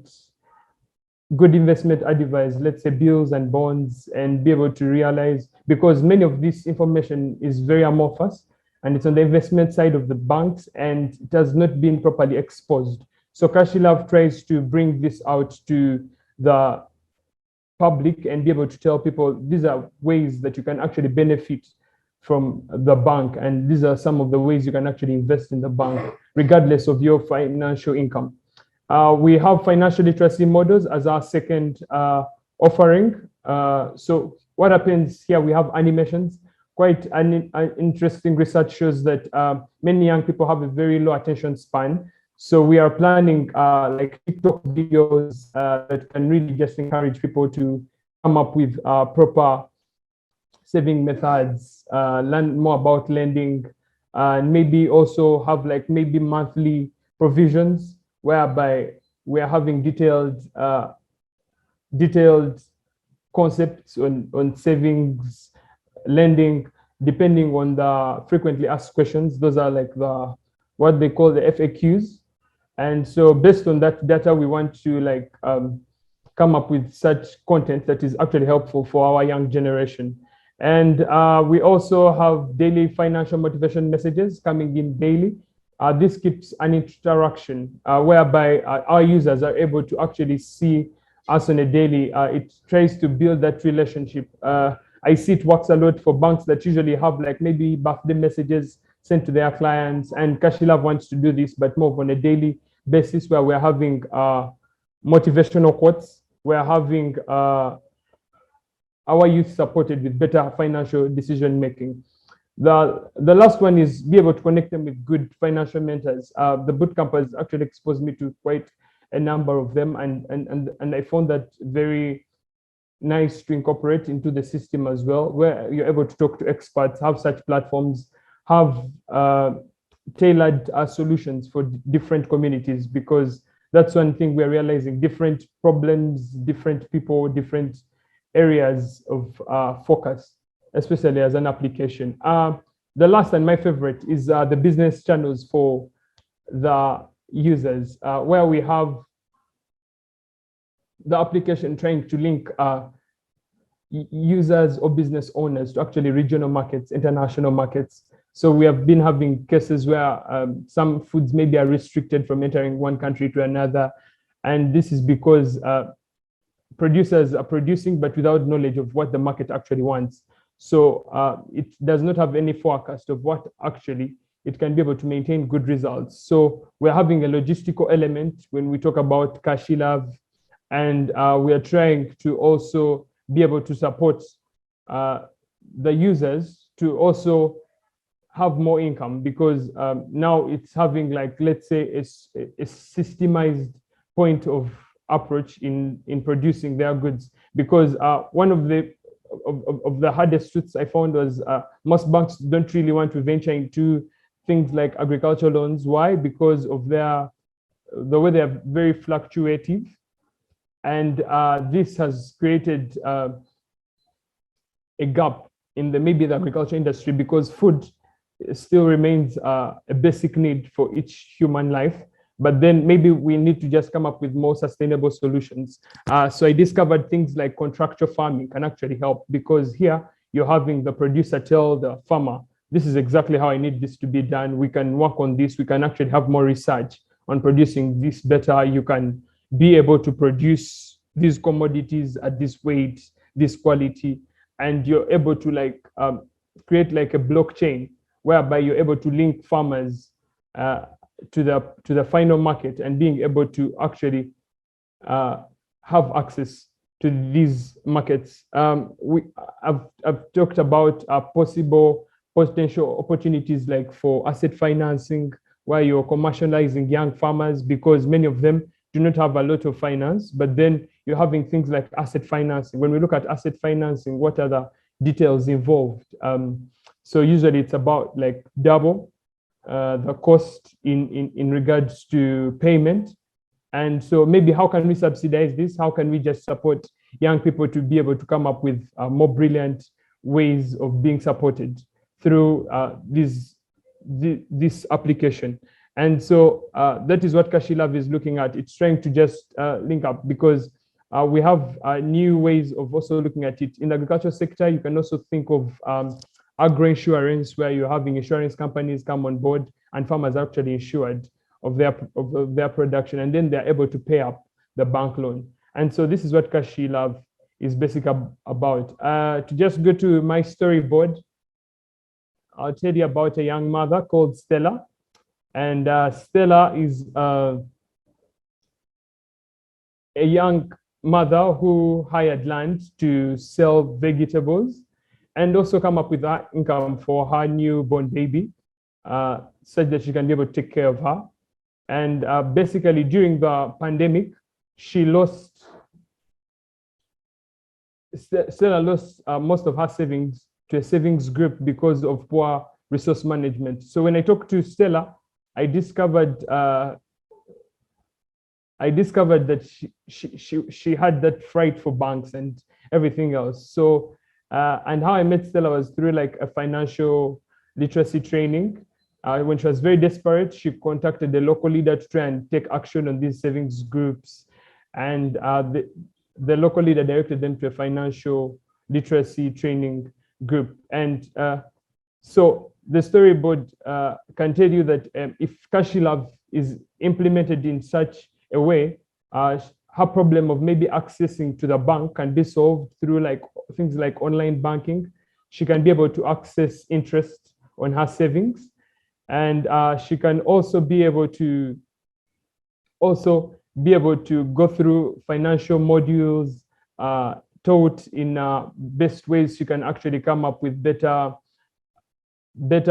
good investment advice, let's say bills and bonds, and be able to realize, because many of this information is very amorphous and it's on the investment side of the banks and it has not been properly exposed. So CashiLove tries to bring this out to the public and be able to tell people these are ways that you can actually benefit from the bank, and these are some of the ways you can actually invest in the bank regardless of your financial income. We have financial literacy models as our 2nd offering. So what happens here, we have animations. Quite an interesting research shows that many young people have a very low attention span. So we are planning like TikTok videos that can really just encourage people to come up with proper saving methods, learn more about lending, and maybe also have like maybe monthly provisions whereby we are having detailed concepts on savings, lending, depending on the frequently asked questions. Those are like what they call the FAQs. And so based on that data, we want to like come up with such content that is actually helpful for our young generation. And we also have daily financial motivation messages coming in daily. This keeps an interaction whereby our users are able to actually see us on a daily. It tries to build that relationship. I see it works a lot for banks that usually have like maybe birthday messages sent to their clients, and CashiLove wants to do this, but more on a daily basis, where we're having motivational quotes, we're having our youth supported with better financial decision making. The last one is be able to connect them with good financial mentors. The bootcamp has actually exposed me to quite a number of them, and I found that very nice to incorporate into the system as well, where you're able to talk to experts, have such platforms, have tailored solutions for different communities, because that's one thing we're realizing: different problems, different people, different areas of focus, especially as an application. The last and my favorite is the business channels for the users, where we have the application trying to link users or business owners to actually regional markets, international markets. So we have been having cases where some foods maybe are restricted from entering one country to another. And this is because producers are producing, but without knowledge of what the market actually wants. So it does not have any forecast of what actually it can be able to maintain good results. So we're having a logistical element when we talk about Kashilav, and we are trying to also be able to support the users to also have more income, because now it's having, like, let's say, a systemized point of approach in producing their goods. Because one of the hardest truths I found was most banks don't really want to venture into things like agricultural loans. Why? Because of the way they are very fluctuative, and this has created a gap in maybe the agriculture industry, because food still remains a basic need for each human life. But then maybe we need to just come up with more sustainable solutions. So I discovered things like contractual farming can actually help, because here you're having the producer tell the farmer, this is exactly how I need this to be done. We can work on this. We can actually have more research on producing this better. You can be able to produce these commodities at this weight, this quality, and you're able to create like a blockchain whereby you're able to link farmers to the final market, and being able to actually have access to these markets. I've talked about possible potential opportunities like for asset financing, where you're commercializing young farmers, because many of them do not have a lot of finance. But then you're having things like asset financing. When we look at asset financing, what are the details involved? So usually it's about like double the cost in regards to payment. And so maybe how can we subsidize this? How can we just support young people to be able to come up with more brilliant ways of being supported through this application? And so that is what Kashilav is looking at. It's trying to just link up, because we have new ways of also looking at it. In the agricultural sector, you can also think of agro insurance, where you're having insurance companies come on board and farmers are actually insured of their production, and then they're able to pay up the bank loan. And so this is what Kashilav is basically about. To just go to my storyboard, I'll tell you about a young mother called Stella. And Stella is a young mother who hired land to sell vegetables and also come up with that income for her newborn baby, such that she can be able to take care of her. And basically during the pandemic, Stella lost most of her savings to a savings group because of poor resource management. So when I talked to Stella, I discovered that she had that fright for banks and everything else. So and how I met Stella was through like a financial literacy training. When she was very desperate, she contacted the local leader to try and take action on these savings groups. And the local leader directed them to a financial literacy training group. And so the storyboard can tell you that if Kashilav is implemented in such a way, her problem of maybe accessing to the bank can be solved through like things like online banking. She can be able to access interest on her savings, and she can also be able to go through financial modules taught in best ways. She can actually come up with better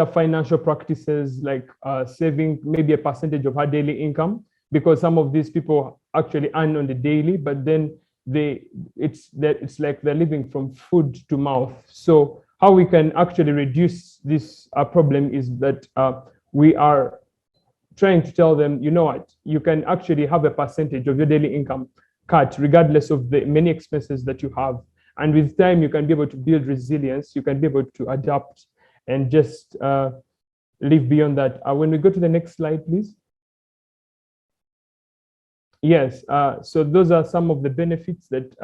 financial practices, like saving maybe a percentage of her daily income, because some of these people actually earn on the daily, but then it's like they're living from food to mouth. So how we can actually reduce this problem is that we are trying to tell them, you know what, you can actually have a percentage of your daily income cut regardless of the many expenses that you have. And with time, you can be able to build resilience, you can be able to adapt and just live beyond that. When we go to the next slide, please. Yes, so those are some of the benefits that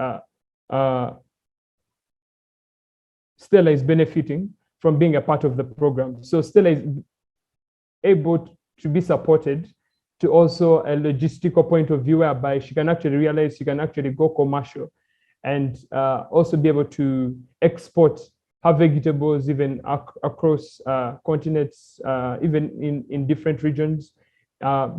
Stella is benefiting from being a part of the program. So Stella is able to be supported to also a logistical point of view, whereby she can actually realize she can actually go commercial and also be able to export her vegetables even across continents, even in different regions,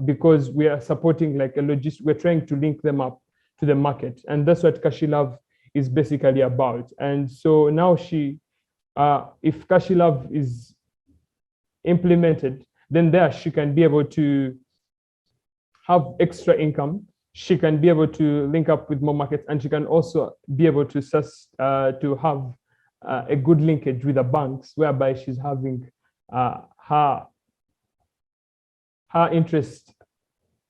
because we are supporting like a we're trying to link them up to the market. And that's what Kashilove is basically about. And so now if Kashilove is implemented, then there she can be able to have extra income. She can be able to link up with more markets, and she can also be able to have a good linkage with the banks, whereby she's having her interest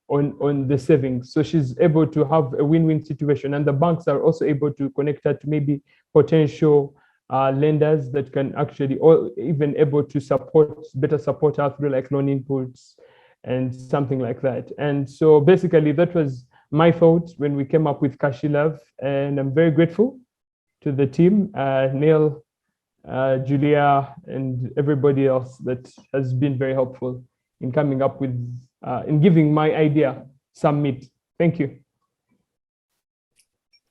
on the savings. So she's able to have a win-win situation, and the banks are also able to connect her to maybe potential lenders that can actually, or even able to better support her through like loan inputs and something like that. And so basically that was my thought when we came up with Kashilove, and I'm very grateful to the team, Neil, Julia, and everybody else that has been very helpful in coming up with, in giving my idea some meat. Thank you.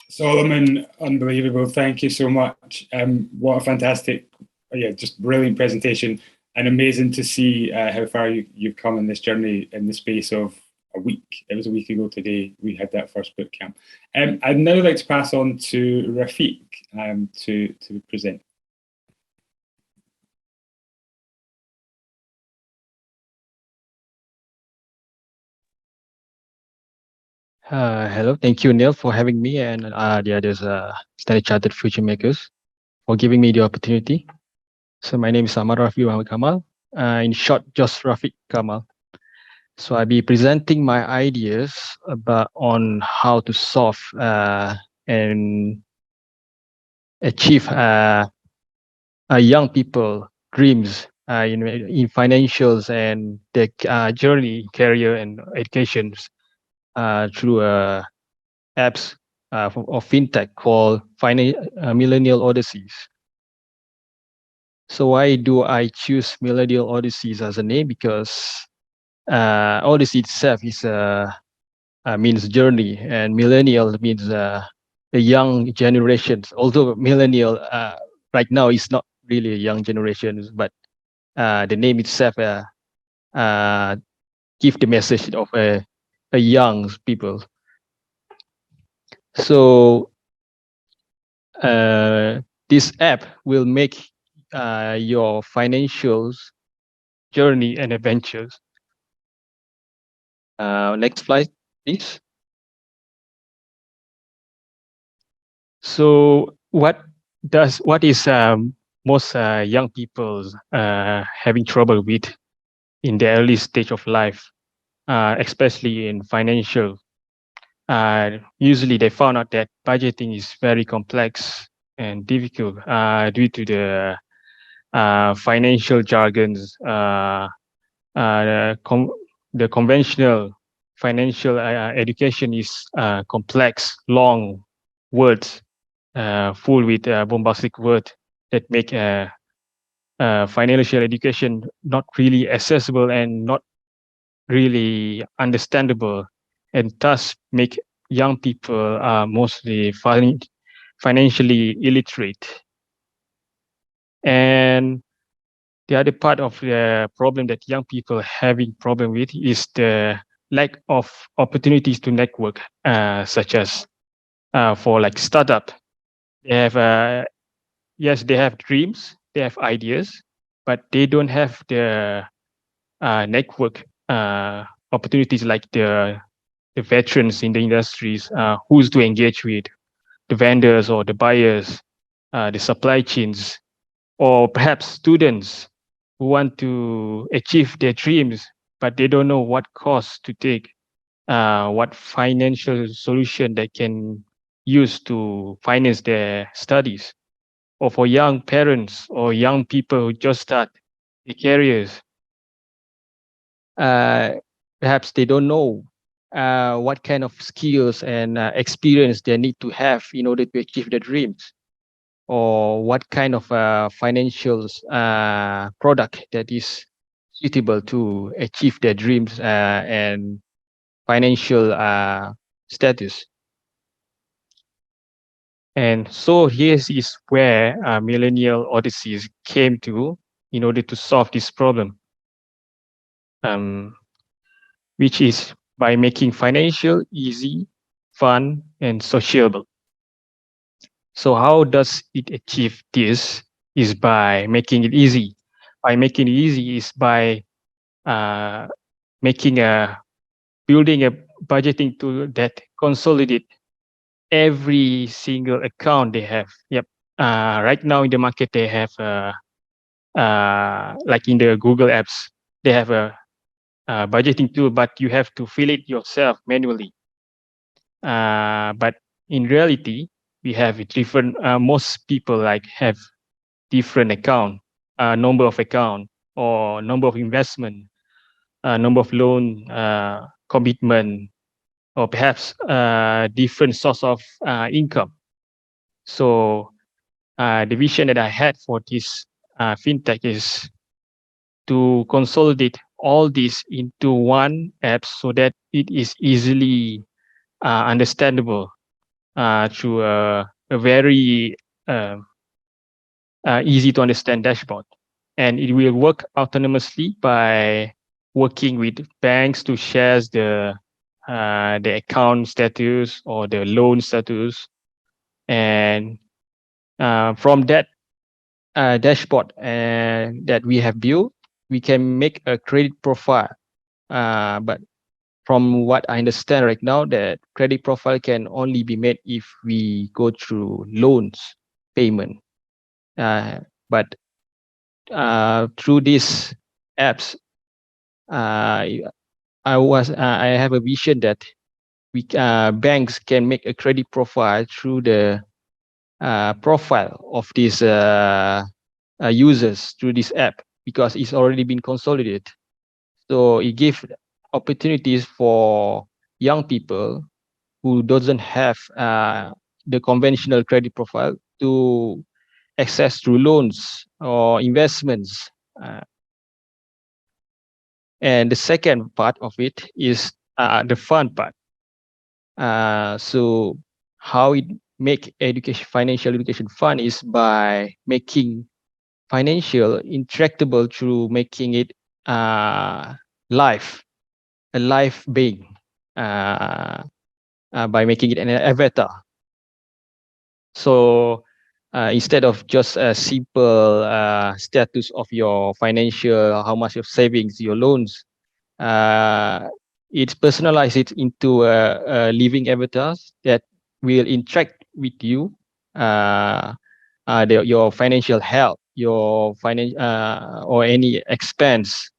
Solomon, unbelievable. Thank you so much. What a fantastic, just brilliant presentation, and amazing to see how far you've come in this journey in the space of a week. It was a week ago today we had that first boot camp. I'd now like to pass on to Rafiq to present. Hello, thank you, Neil, for having me, and the others, Standard Chartered Futuremakers, for giving me the opportunity. So my name is Ahmad Rafi Muhammad Kamal. In short, just Rafiq Kamal. So I'll be presenting my ideas on how to solve and achieve young people dreams in financials and their journey, career, and educations through apps of fintech called Millennial Odysseys. So why do I choose Millennial Odysseys as a name? Because Odyssey itself is means journey, and millennial means the young generations. Although millennial right now is not really a young generation, but the name itself give the message of a young people. So this app will make your financials journey and adventures. Next slide, please. So what is most young people having trouble with in the early stage of life, especially in financial? Usually they found out that budgeting is very complex and difficult due to the financial jargons, the conventional financial education is complex, long words, full with bombastic words that make financial education not really accessible and not really understandable, and thus make young people mostly financially illiterate. And the other part of the problem that young people are having problem with is the lack of opportunities to network, such as for like startup. They have yes, they have dreams, they have ideas, but they don't have the network opportunities like the veterans in the industries who's to engage with the vendors or the buyers, the supply chains, or perhaps students who want to achieve their dreams, but they don't know what course to take, what financial solution they can use to finance their studies, or for young parents or young people who just start their careers. Perhaps they don't know what kind of skills and experience they need to have in order to achieve their dreams, or what kind of financial product that is suitable to achieve their dreams and financial status. And so here is where Millennial Odysseys came to in order to solve this problem, which is by making financial easy, fun, and sociable. So how does it achieve this? Is by making it easy. By making it easy is by making a building a budgeting tool that consolidate every single account they have. Yep. Right now in the market they have like in the Google apps they have a budgeting tool, but you have to fill it yourself manually. But in reality, we have different. Most people like have different account, number of account, or number of investment, number of loan commitment, or perhaps different source of income. So the vision that I had for this fintech is to consolidate all this into one app so that it is easily understandable through a very easy to understand dashboard. And it will work autonomously by working with banks to share the account status or the loan status. And from that dashboard that we have built, we can make a credit profile. But from what I understand right now, that credit profile can only be made if we go through loans payment. But through these apps, I have a vision that we banks can make a credit profile through the profile of these users through this app, because it's already been consolidated. So it gives opportunities for young people who doesn't have the conventional credit profile to access through loans or investments. And the second part of it is the fun part. So how it make financial education fun is by making financial interactable through making it live, a live being, by making it an avatar. So instead of just a simple status of your financial, how much of savings, your loans, it's personalized it into a living avatars that will interact with you, your financial health, your financial or any expense.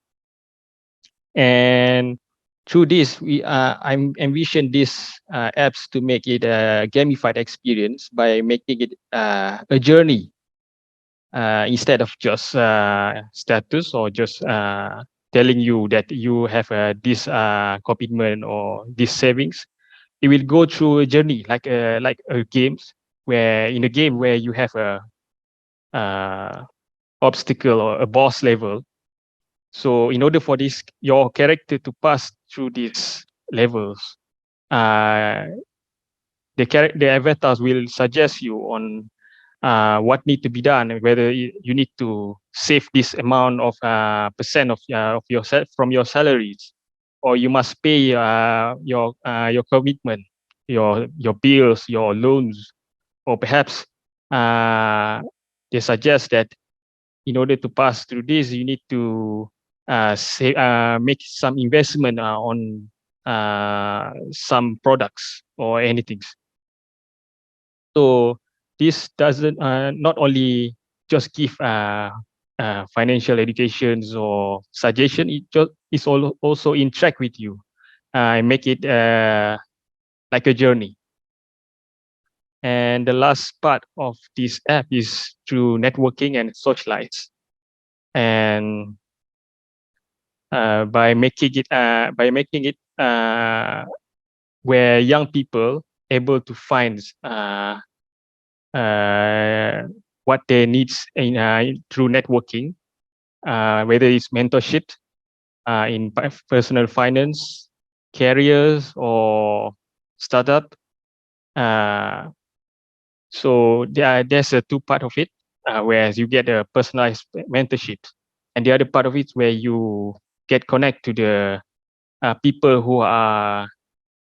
And through this, I'm envision these apps to make it a gamified experience by making it a journey instead of just status or just telling you that you have this commitment or this savings. It will go through a journey like a games, where in a game where you have a obstacle or a boss level. So in order for this your character to pass through these levels, the avatars will suggest you on what need to be done, whether you need to save this amount of percent of your from your salaries, or you must pay your commitment, your bills, your loans, or perhaps they suggest that in order to pass through this, you need to make some investment on some products or anything. So this doesn't not only just give financial educations or suggestion, it just is also interact with you and make it like a journey. And the last part of this app is through networking and socialize. And by making it where young people able to find what they needs in through networking, whether it's mentorship in personal finance, careers, or startup. So there's a two part of it, where you get a personalized mentorship, and the other part of it where you get connect to the people who are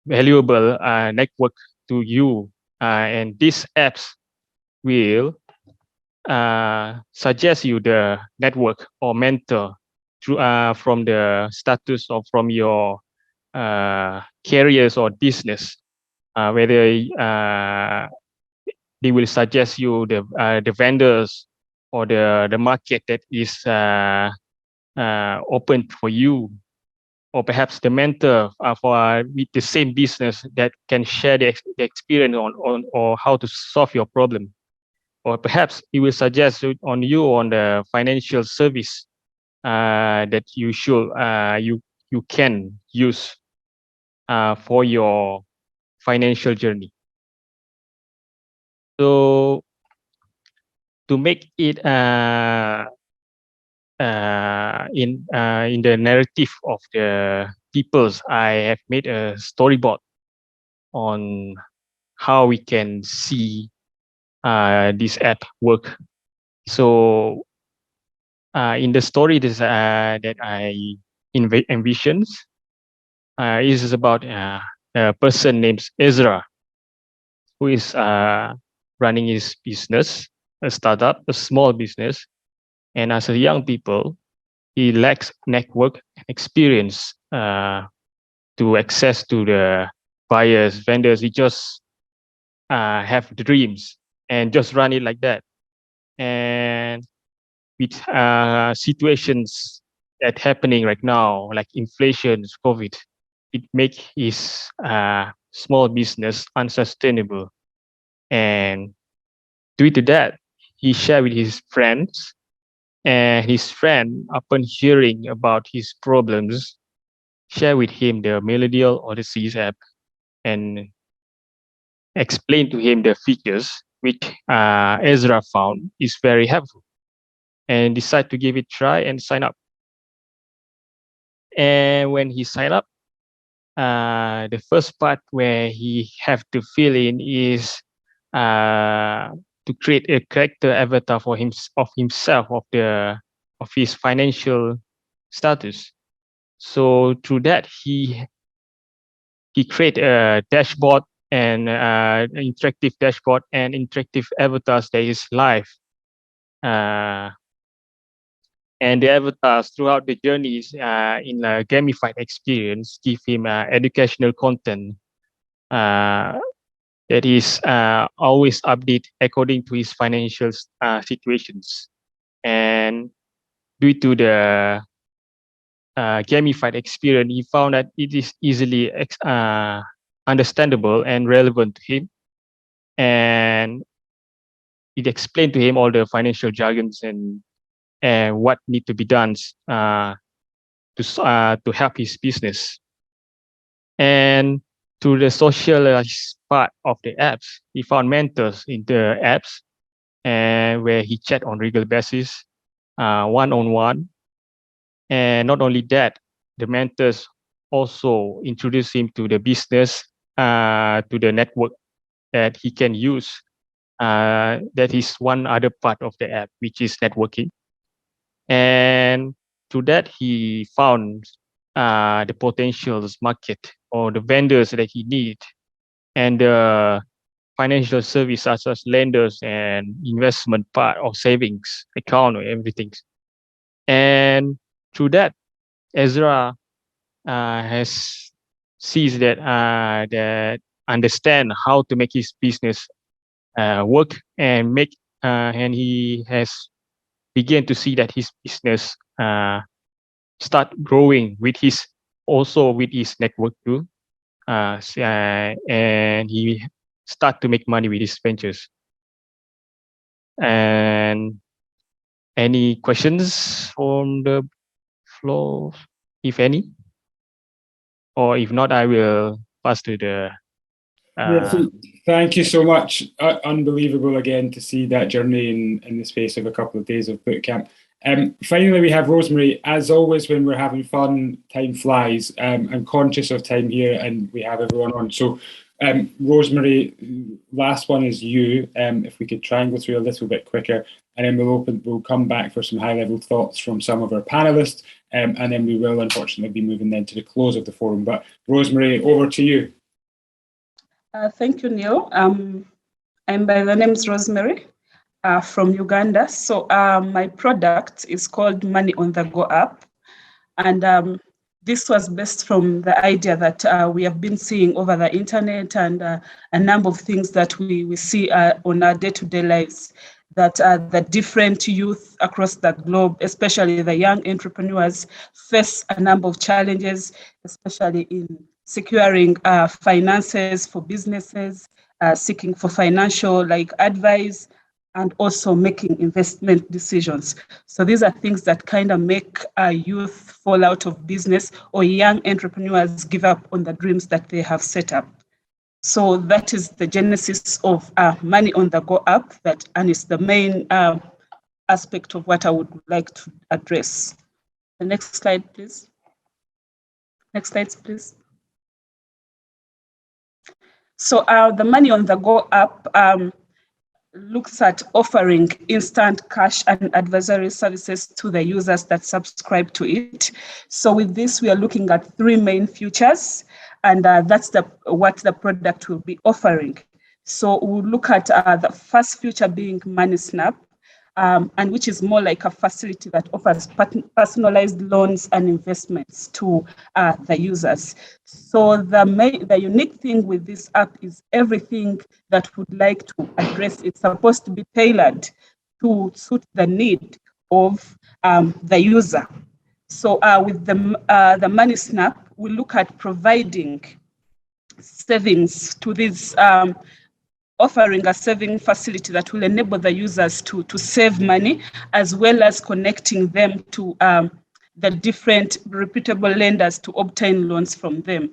valuable network to you, and these apps will suggest you the network or mentor through from the status or from your careers or business, whether they will suggest you the vendors or the market that is open for you, or perhaps the mentor for with the same business that can share the experience on or how to solve your problem, or perhaps it will suggest on you on the financial service that you should you can use for your financial journey. So to make it in the narrative of the peoples, I have made a storyboard on how we can see this app work. So in the story that I envisions, is about a person named Ezra, who is running his business, a startup, a small business. And as a young people, he lacks network experience to access to the buyers, vendors. He just have dreams and just run it like that. And with situations that happening right now, like inflation, COVID, it make his small business unsustainable. And due to that, he shared with his friends, and his friend, upon hearing about his problems, share with him the Millennial Odysseys app and explain to him the features which Ezra found is very helpful, and decide to give it a try and sign up. And when he signed up, the first part where he have to fill in is to create a character avatar for himself of his financial status. So through that, he create a dashboard and interactive dashboard and interactive avatars that is live. And the avatars throughout the journeys in a gamified experience give him educational content that is always update according to his financial situations. And due to the gamified experience, he found that it is easily understandable and relevant to him. And it explained to him all the financial jargons and what need to be done to help his business. And through the socialized part of the apps, he found mentors in the apps, and where he chat on regular basis, one-on-one. And not only that, the mentors also introduce him to the business, to the network that he can use. That is one other part of the app, which is networking. And through that, he found the potentials market or the vendors that he need, and the financial service such as lenders and investment part or savings account or everything. And through that, Ezra has sees that understand how to make his business work and and he has began to see that his business start growing with his network too, and he start to make money with his ventures. And any questions from the floor, if any? Or if not, I will pass to the. Thank you so much. Unbelievable again to see that journey in the space of a couple of days of bootcamp. Finally, we have Rosemary. As always, when we're having fun, time flies. I'm conscious of time here, and we have everyone on. So, Rosemary, last one is you. If we could try and go through a little bit quicker, and then we'll come back for some high-level thoughts from some of our panelists, and then we will unfortunately be moving then to the close of the forum. But Rosemary, over to you. Thank you, Neil. My name is Rosemary from Uganda. So my product is called Money on the Go app. And this was based from the idea that we have been seeing over the internet and a number of things that we see on our day-to-day lives, that the different youth across the globe, especially the young entrepreneurs, face a number of challenges, especially in securing finances for businesses, seeking for financial advice, and also making investment decisions. So these are things that kind of make youth fall out of business, or young entrepreneurs give up on the dreams that they have set up. So that is the genesis of Money on the Go app, and it's the main aspect of what I would like to address. The next slide, please. Next slide, please. So the Money on the Go app looks at offering instant cash and advisory services to the users that subscribe to it. So with this, we are looking at three main features, and that's what the product will be offering. So we'll look at the first feature being Money Snap, and which is more like a facility that offers personalized loans and investments to the users. So the unique thing with this app is everything that would like to address, it's supposed to be tailored to suit the need of the user. So with the Money Snap, we look at providing savings to these offering a saving facility that will enable the users to save money, as well as connecting them to the different reputable lenders to obtain loans from them.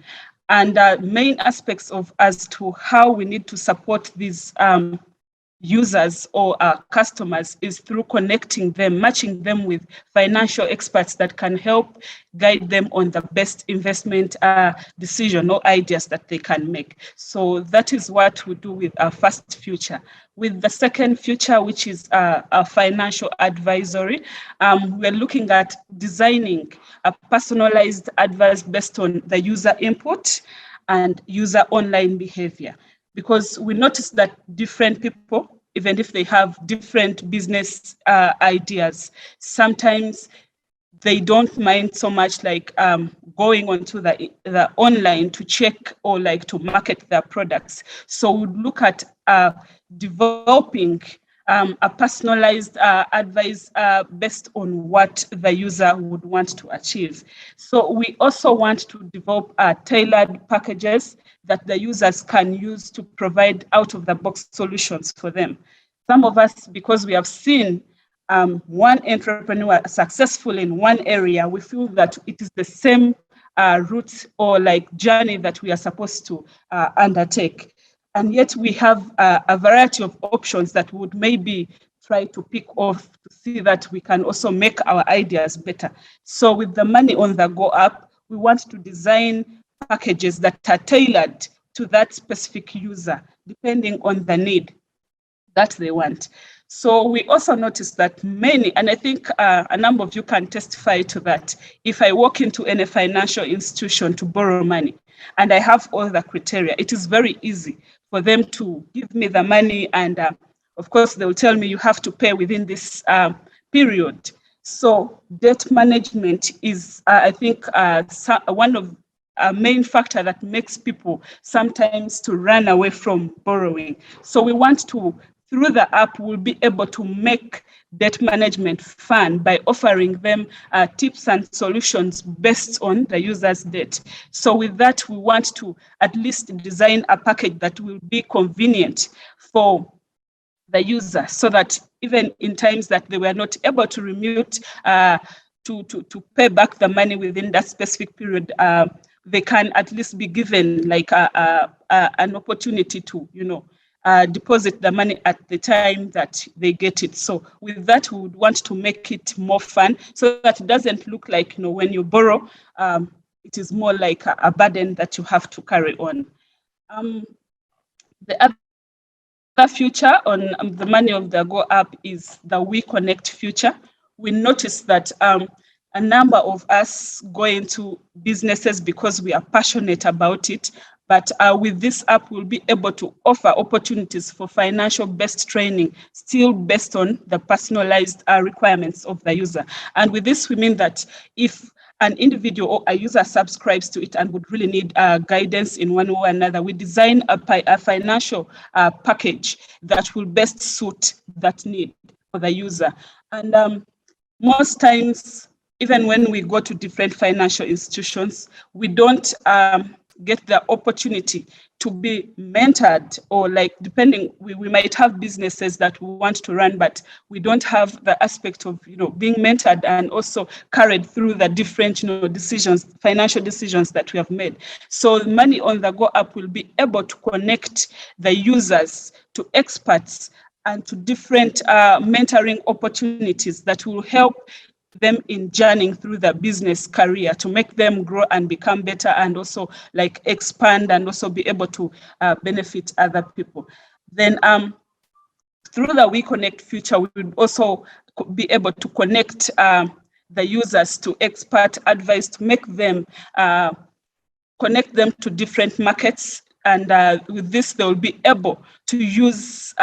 And main aspects of as to how we need to support these users or customers is through connecting them, matching them with financial experts that can help guide them on the best investment decision or ideas that they can make. So that is what we do with our first feature. With the second feature, which is a financial advisory, we're looking at designing a personalized advice based on the user input and user online behavior. Because we notice that different people, even if they have different business ideas, sometimes they don't mind so much going onto the online to check or to market their products. So we look at developing a personalized advice based on what the user would want to achieve. So we also want to develop tailored packages that the users can use to provide out-of-the-box solutions for them. Some of us, because we have seen one entrepreneur successful in one area, we feel that it is the same route or journey that we are supposed to undertake. And yet we have a variety of options that would maybe try to pick off to see that we can also make our ideas better. So with the Money on the Go app, we want to design packages that are tailored to that specific user, depending on the need that they want. So we also noticed that many, and I think a number of you can testify to that, if I walk into any financial institution to borrow money and I have all the criteria, it is very easy for them to give me the money, and of course they will tell me you have to pay within this period. So debt management is, I think, one of a main factor that makes people sometimes to run away from borrowing. So we want to, through the app, we'll be able to make debt management fun by offering them tips and solutions based on the user's debt. So with that, we want to at least design a package that will be convenient for the user, so that even in times that they were not able to remit, to pay back the money within that specific period, they can at least be given like an opportunity to, deposit the money at the time that they get it. So with that, we would want to make it more fun, so that it doesn't look like, when you borrow, it is more like a burden that you have to carry on. The other feature on the Money on the Go app is the We Connect feature. We noticed that a number of us go into businesses because we are passionate about it. But with this app, we'll be able to offer opportunities for financial-based training, still based on the personalized requirements of the user. And with this, we mean that if an individual or a user subscribes to it and would really need guidance in one way or another, we design a financial package that will best suit that need for the user. And most times, even when we go to different financial institutions, we don't get the opportunity to be mentored, or like, depending, we might have businesses that we want to run, but we don't have the aspect of, being mentored and also carried through the different, decisions, financial decisions that we have made. So Money on the Go app will be able to connect the users to experts and to different mentoring opportunities that will help them in journeying through the business career, to make them grow and become better, and also like expand and also be able to benefit other people. Then through the We Connect feature, we would also be able to connect the users to expert advice, to make them connect them to different markets. And with this, they will be able to use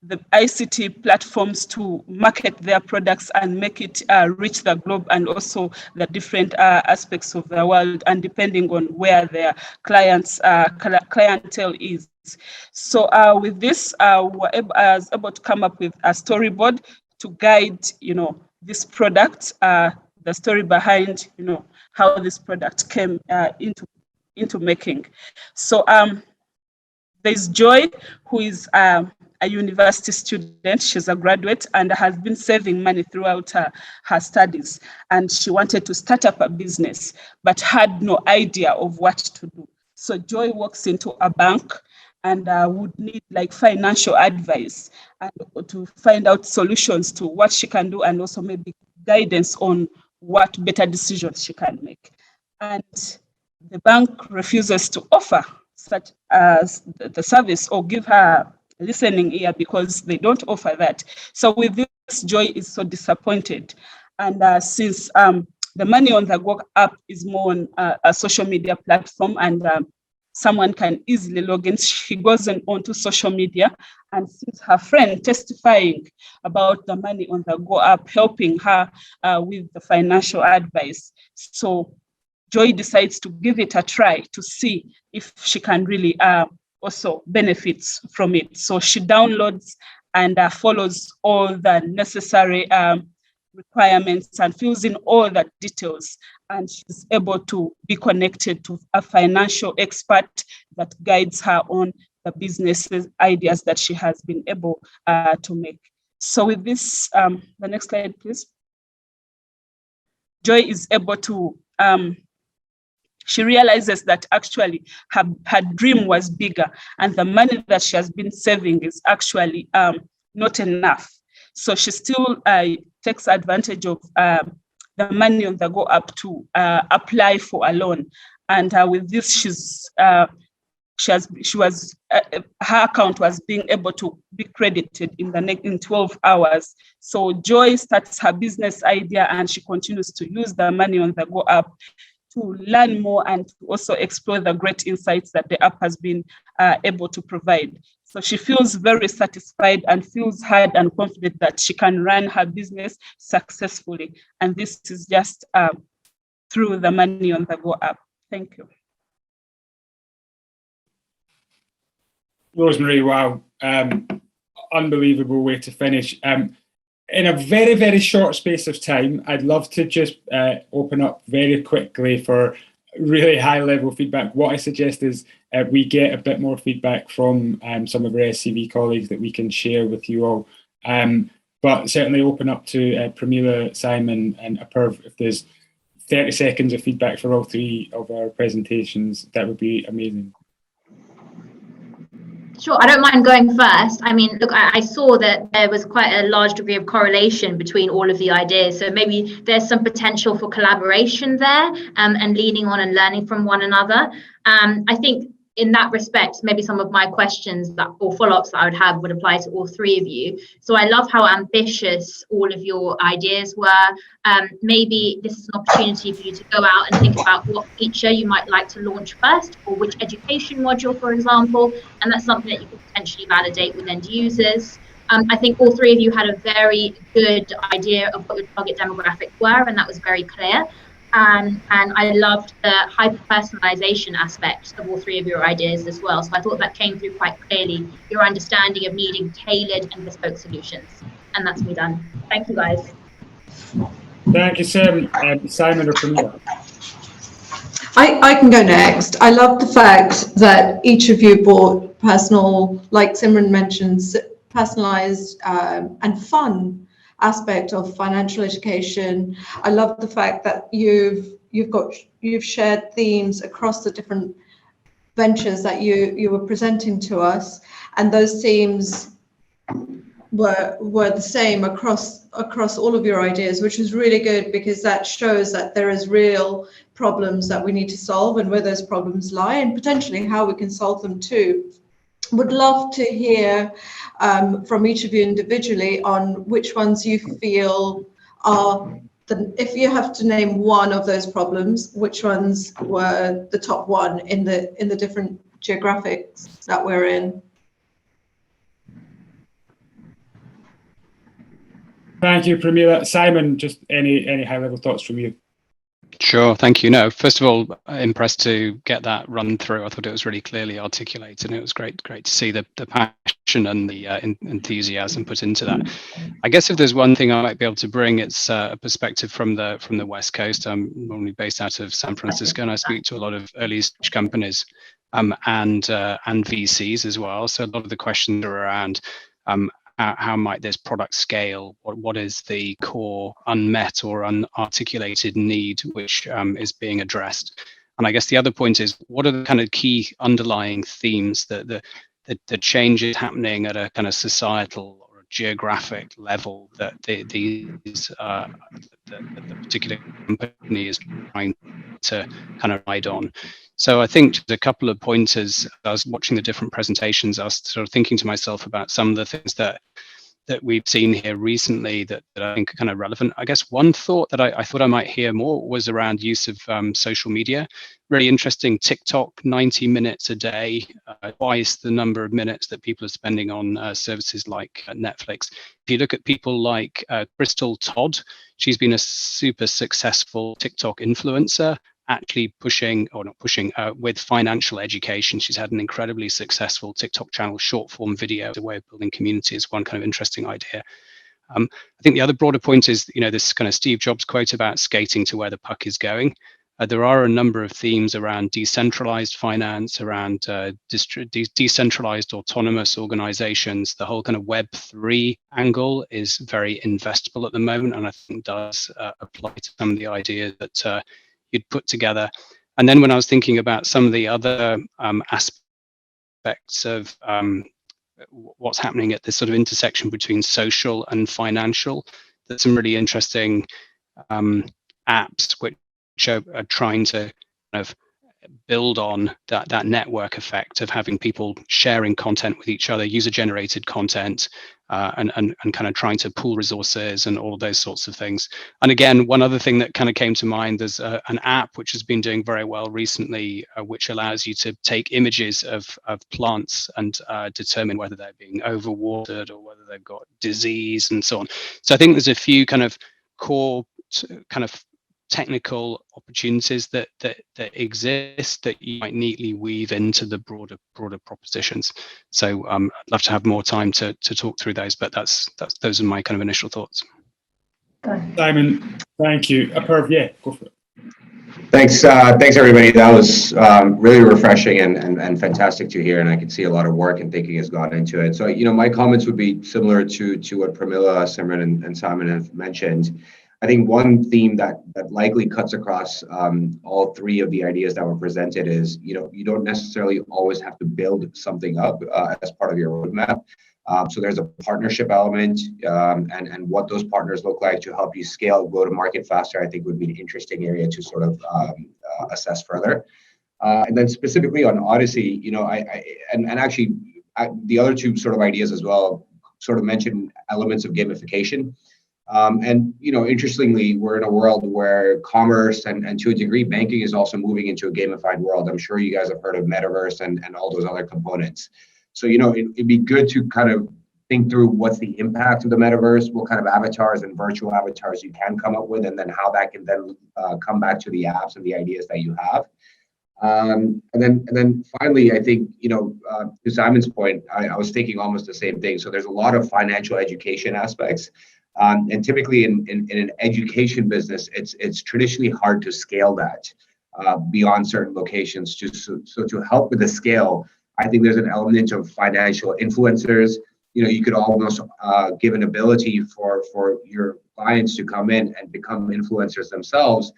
the ICT platforms to market their products and make it reach the globe, and also the different aspects of the world, and depending on where their clientele is. So with this, I was able to come up with a storyboard to guide, this product, the story behind, how this product came into making. So there's Joy, who is a university student. She's a graduate and has been saving money throughout her studies. And she wanted to start up a business, but had no idea of what to do. So Joy walks into a bank and would need like financial advice and to find out solutions to what she can do, and also maybe guidance on what better decisions she can make. And the bank refuses to offer such as the service or give her a listening ear, because they don't offer that. So with this, Joy is so disappointed. And since the Money on the Go app is more on a social media platform, and someone can easily log in, she goes onto social media and sees her friend testifying about the Money on the Go app, helping her with the financial advice. So Joy decides to give it a try to see if she can really also benefits from it. So she downloads and follows all the necessary requirements and fills in all the details. And she's able to be connected to a financial expert that guides her on the business ideas that she has been able to make. So with this, the next slide, please. Joy is able to she realizes that actually her dream was bigger, and the money that she has been saving is actually not enough. So she still takes advantage of the Money on the Go app to apply for a loan. And with this, her account was being able to be credited in 12 hours. So Joy starts her business idea, and she continues to use the Money on the Go app to learn more and to also explore the great insights that the app has been able to provide. So she feels very satisfied and feels heard and confident that she can run her business successfully. And this is just through the Money on the Go app. Thank you. Rosemary, wow. Unbelievable way to finish. In a very, very short space of time, I'd love to just open up very quickly for really high-level feedback. What I suggest is we get a bit more feedback from some of our SCV colleagues that we can share with you all. But certainly open up to Pramila, Simon, and Apurv. If there's 30 seconds of feedback for all three of our presentations, that would be amazing. Sure, I don't mind going first. I mean, look, I saw that there was quite a large degree of correlation between all of the ideas. So maybe there's some potential for collaboration there and leaning on and learning from one another. I think in that respect, maybe some of my questions or follow-ups that I would have would apply to all three of you. So I love how ambitious all of your ideas were. Maybe this is an opportunity for you to go out and think about what feature you might like to launch first, or which education module, for example, and that's something that you could potentially validate with end users. I think all three of you had a very good idea of what your target demographics were, and that was very clear. And I loved the hyper-personalization aspect of all three of your ideas as well. So I thought that came through quite clearly, your understanding of needing tailored and bespoke solutions. And that's me done. Thank you, guys. Thank you, Sam. Simon or Pramila? I can go next. I love the fact that each of you brought personal, like Simran mentioned, personalized and fun aspect of financial education. I love the fact that you've shared themes across the different ventures that you were presenting to us, and those themes were the same across all of your ideas, which is really good, because that shows that there is real problems that we need to solve and where those problems lie, and potentially how we can solve them too. Would love to hear from each of you individually on which ones you feel are if you have to name one of those problems, which ones were the top one in the different geographics that we're in. Thank you, Pramila. Simon, just any high-level thoughts from you? Sure, thank you. No, first of all, impressed to get that run through. I thought it was really clearly articulated, and it was great to see the passion and the enthusiasm put into that. I guess if there's one thing I might be able to bring, it's a perspective from the West Coast. I'm normally based out of San Francisco, and I speak to a lot of early stage companies and VCs as well. So a lot of the questions are around how might this product scale? What is the core unmet or unarticulated need which is being addressed? And I guess the other point is, what are the kind of key underlying themes that the changes happening at a kind of societal or geographic level that the particular company is trying to kind of ride on? So I think just a couple of pointers. I was watching the different presentations. I was sort of thinking to myself about some of the things that we've seen here recently that I think are kind of relevant. I guess one thought that I thought I might hear more was around use of social media. Really interesting. TikTok, 90 minutes a day, twice the number of minutes that people are spending on services like Netflix. If you look at people like Crystal Todd, she's been a super successful TikTok influencer, actually with financial education. She's had an incredibly successful TikTok channel, short form video, as a way of building community is one kind of interesting idea. I think the other broader point is, this kind of Steve Jobs quote about skating to where the puck is going. There are a number of themes around decentralized finance, around decentralized autonomous organizations. The whole kind of Web3 angle is very investable at the moment, and I think does apply to some of the ideas that you'd put together. And then when I was thinking about some of the other aspects of what's happening at this sort of intersection between social and financial, there's some really interesting apps which are trying to kind of build on that network effect of having people sharing content with each other, user-generated content, and kind of trying to pool resources and all of those sorts of things. And again, one other thing that kind of came to mind, there's an app which has been doing very well recently, which allows you to take images of plants and determine whether they're being overwatered or whether they've got disease and so on. So I think there's a few kind of core kind of technical opportunities that exist that you might neatly weave into the broader propositions. So I'd love to have more time to talk through those, but those are my kind of initial thoughts. Simon, thank you. Apurv, yeah, go for it. Thanks everybody. That was really refreshing and fantastic to hear, and I can see a lot of work and thinking has gone into it. So, my comments would be similar to what Pramila, Simran, and Simon have mentioned. I think one theme that likely cuts across all three of the ideas that were presented is, you don't necessarily always have to build something up as part of your roadmap. So there's a partnership element, and what those partners look like to help you scale, go to market faster, I think would be an interesting area to sort of assess further. And then specifically on Odyssey, the other two sort of ideas as well sort of mention elements of gamification. Interestingly, we're in a world where commerce and to a degree, banking is also moving into a gamified world. I'm sure you guys have heard of metaverse and all those other components. So, it'd be good to kind of think through what's the impact of the metaverse, what kind of avatars and virtual avatars you can come up with, and then how that can then come back to the apps and the ideas that you have. And then finally, I think, to Simon's point, I was thinking almost the same thing. So there's a lot of financial education aspects. And typically in an education business, it's traditionally hard to scale that beyond certain locations. So to help with the scale, I think there's an element of financial influencers. You could almost give an ability for your clients to come in and become influencers themselves,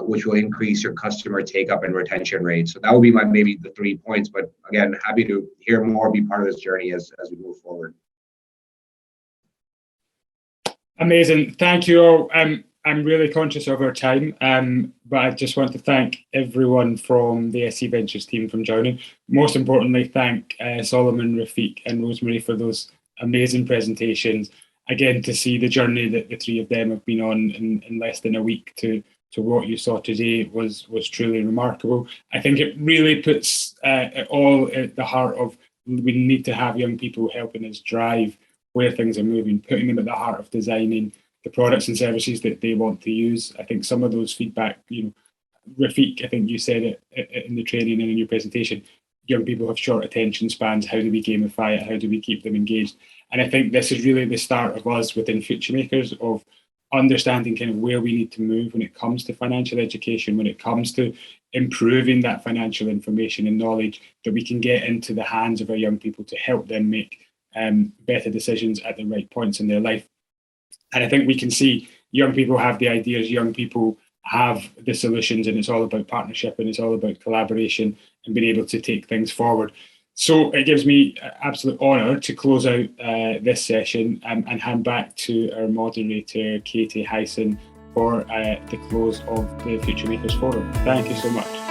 which will increase your customer take-up and retention rate. So that would be maybe the 3 points. But again, happy to hear more, be part of this journey as we move forward. Amazing. Thank you all. I'm really conscious of our time, but I just want to thank everyone from the SC Ventures team for joining. Most importantly, thank Solomon, Rafiq and Rosemary for those amazing presentations. Again, to see the journey that the three of them have been on in less than a week to what you saw today was truly remarkable. I think it really puts it all at the heart of we need to have young people helping us drive where things are moving, putting them at the heart of designing the products and services that they want to use. I think some of those feedback, Rafiq, I think you said it in the training and in your presentation, young people have short attention spans. How do we gamify it? How do we keep them engaged? And I think this is really the start of us within Futuremakers of understanding kind of where we need to move when it comes to financial education, when it comes to improving that financial information and knowledge that we can get into the hands of our young people to help them make better decisions at the right points in their life. And I think we can see young people have the ideas, young people have the solutions, and it's all about partnership and it's all about collaboration and being able to take things forward. So it gives me absolute honour to close out this session and hand back to our moderator, Katie Hyson, for the close of the Futuremakers Forum. Thank you so much.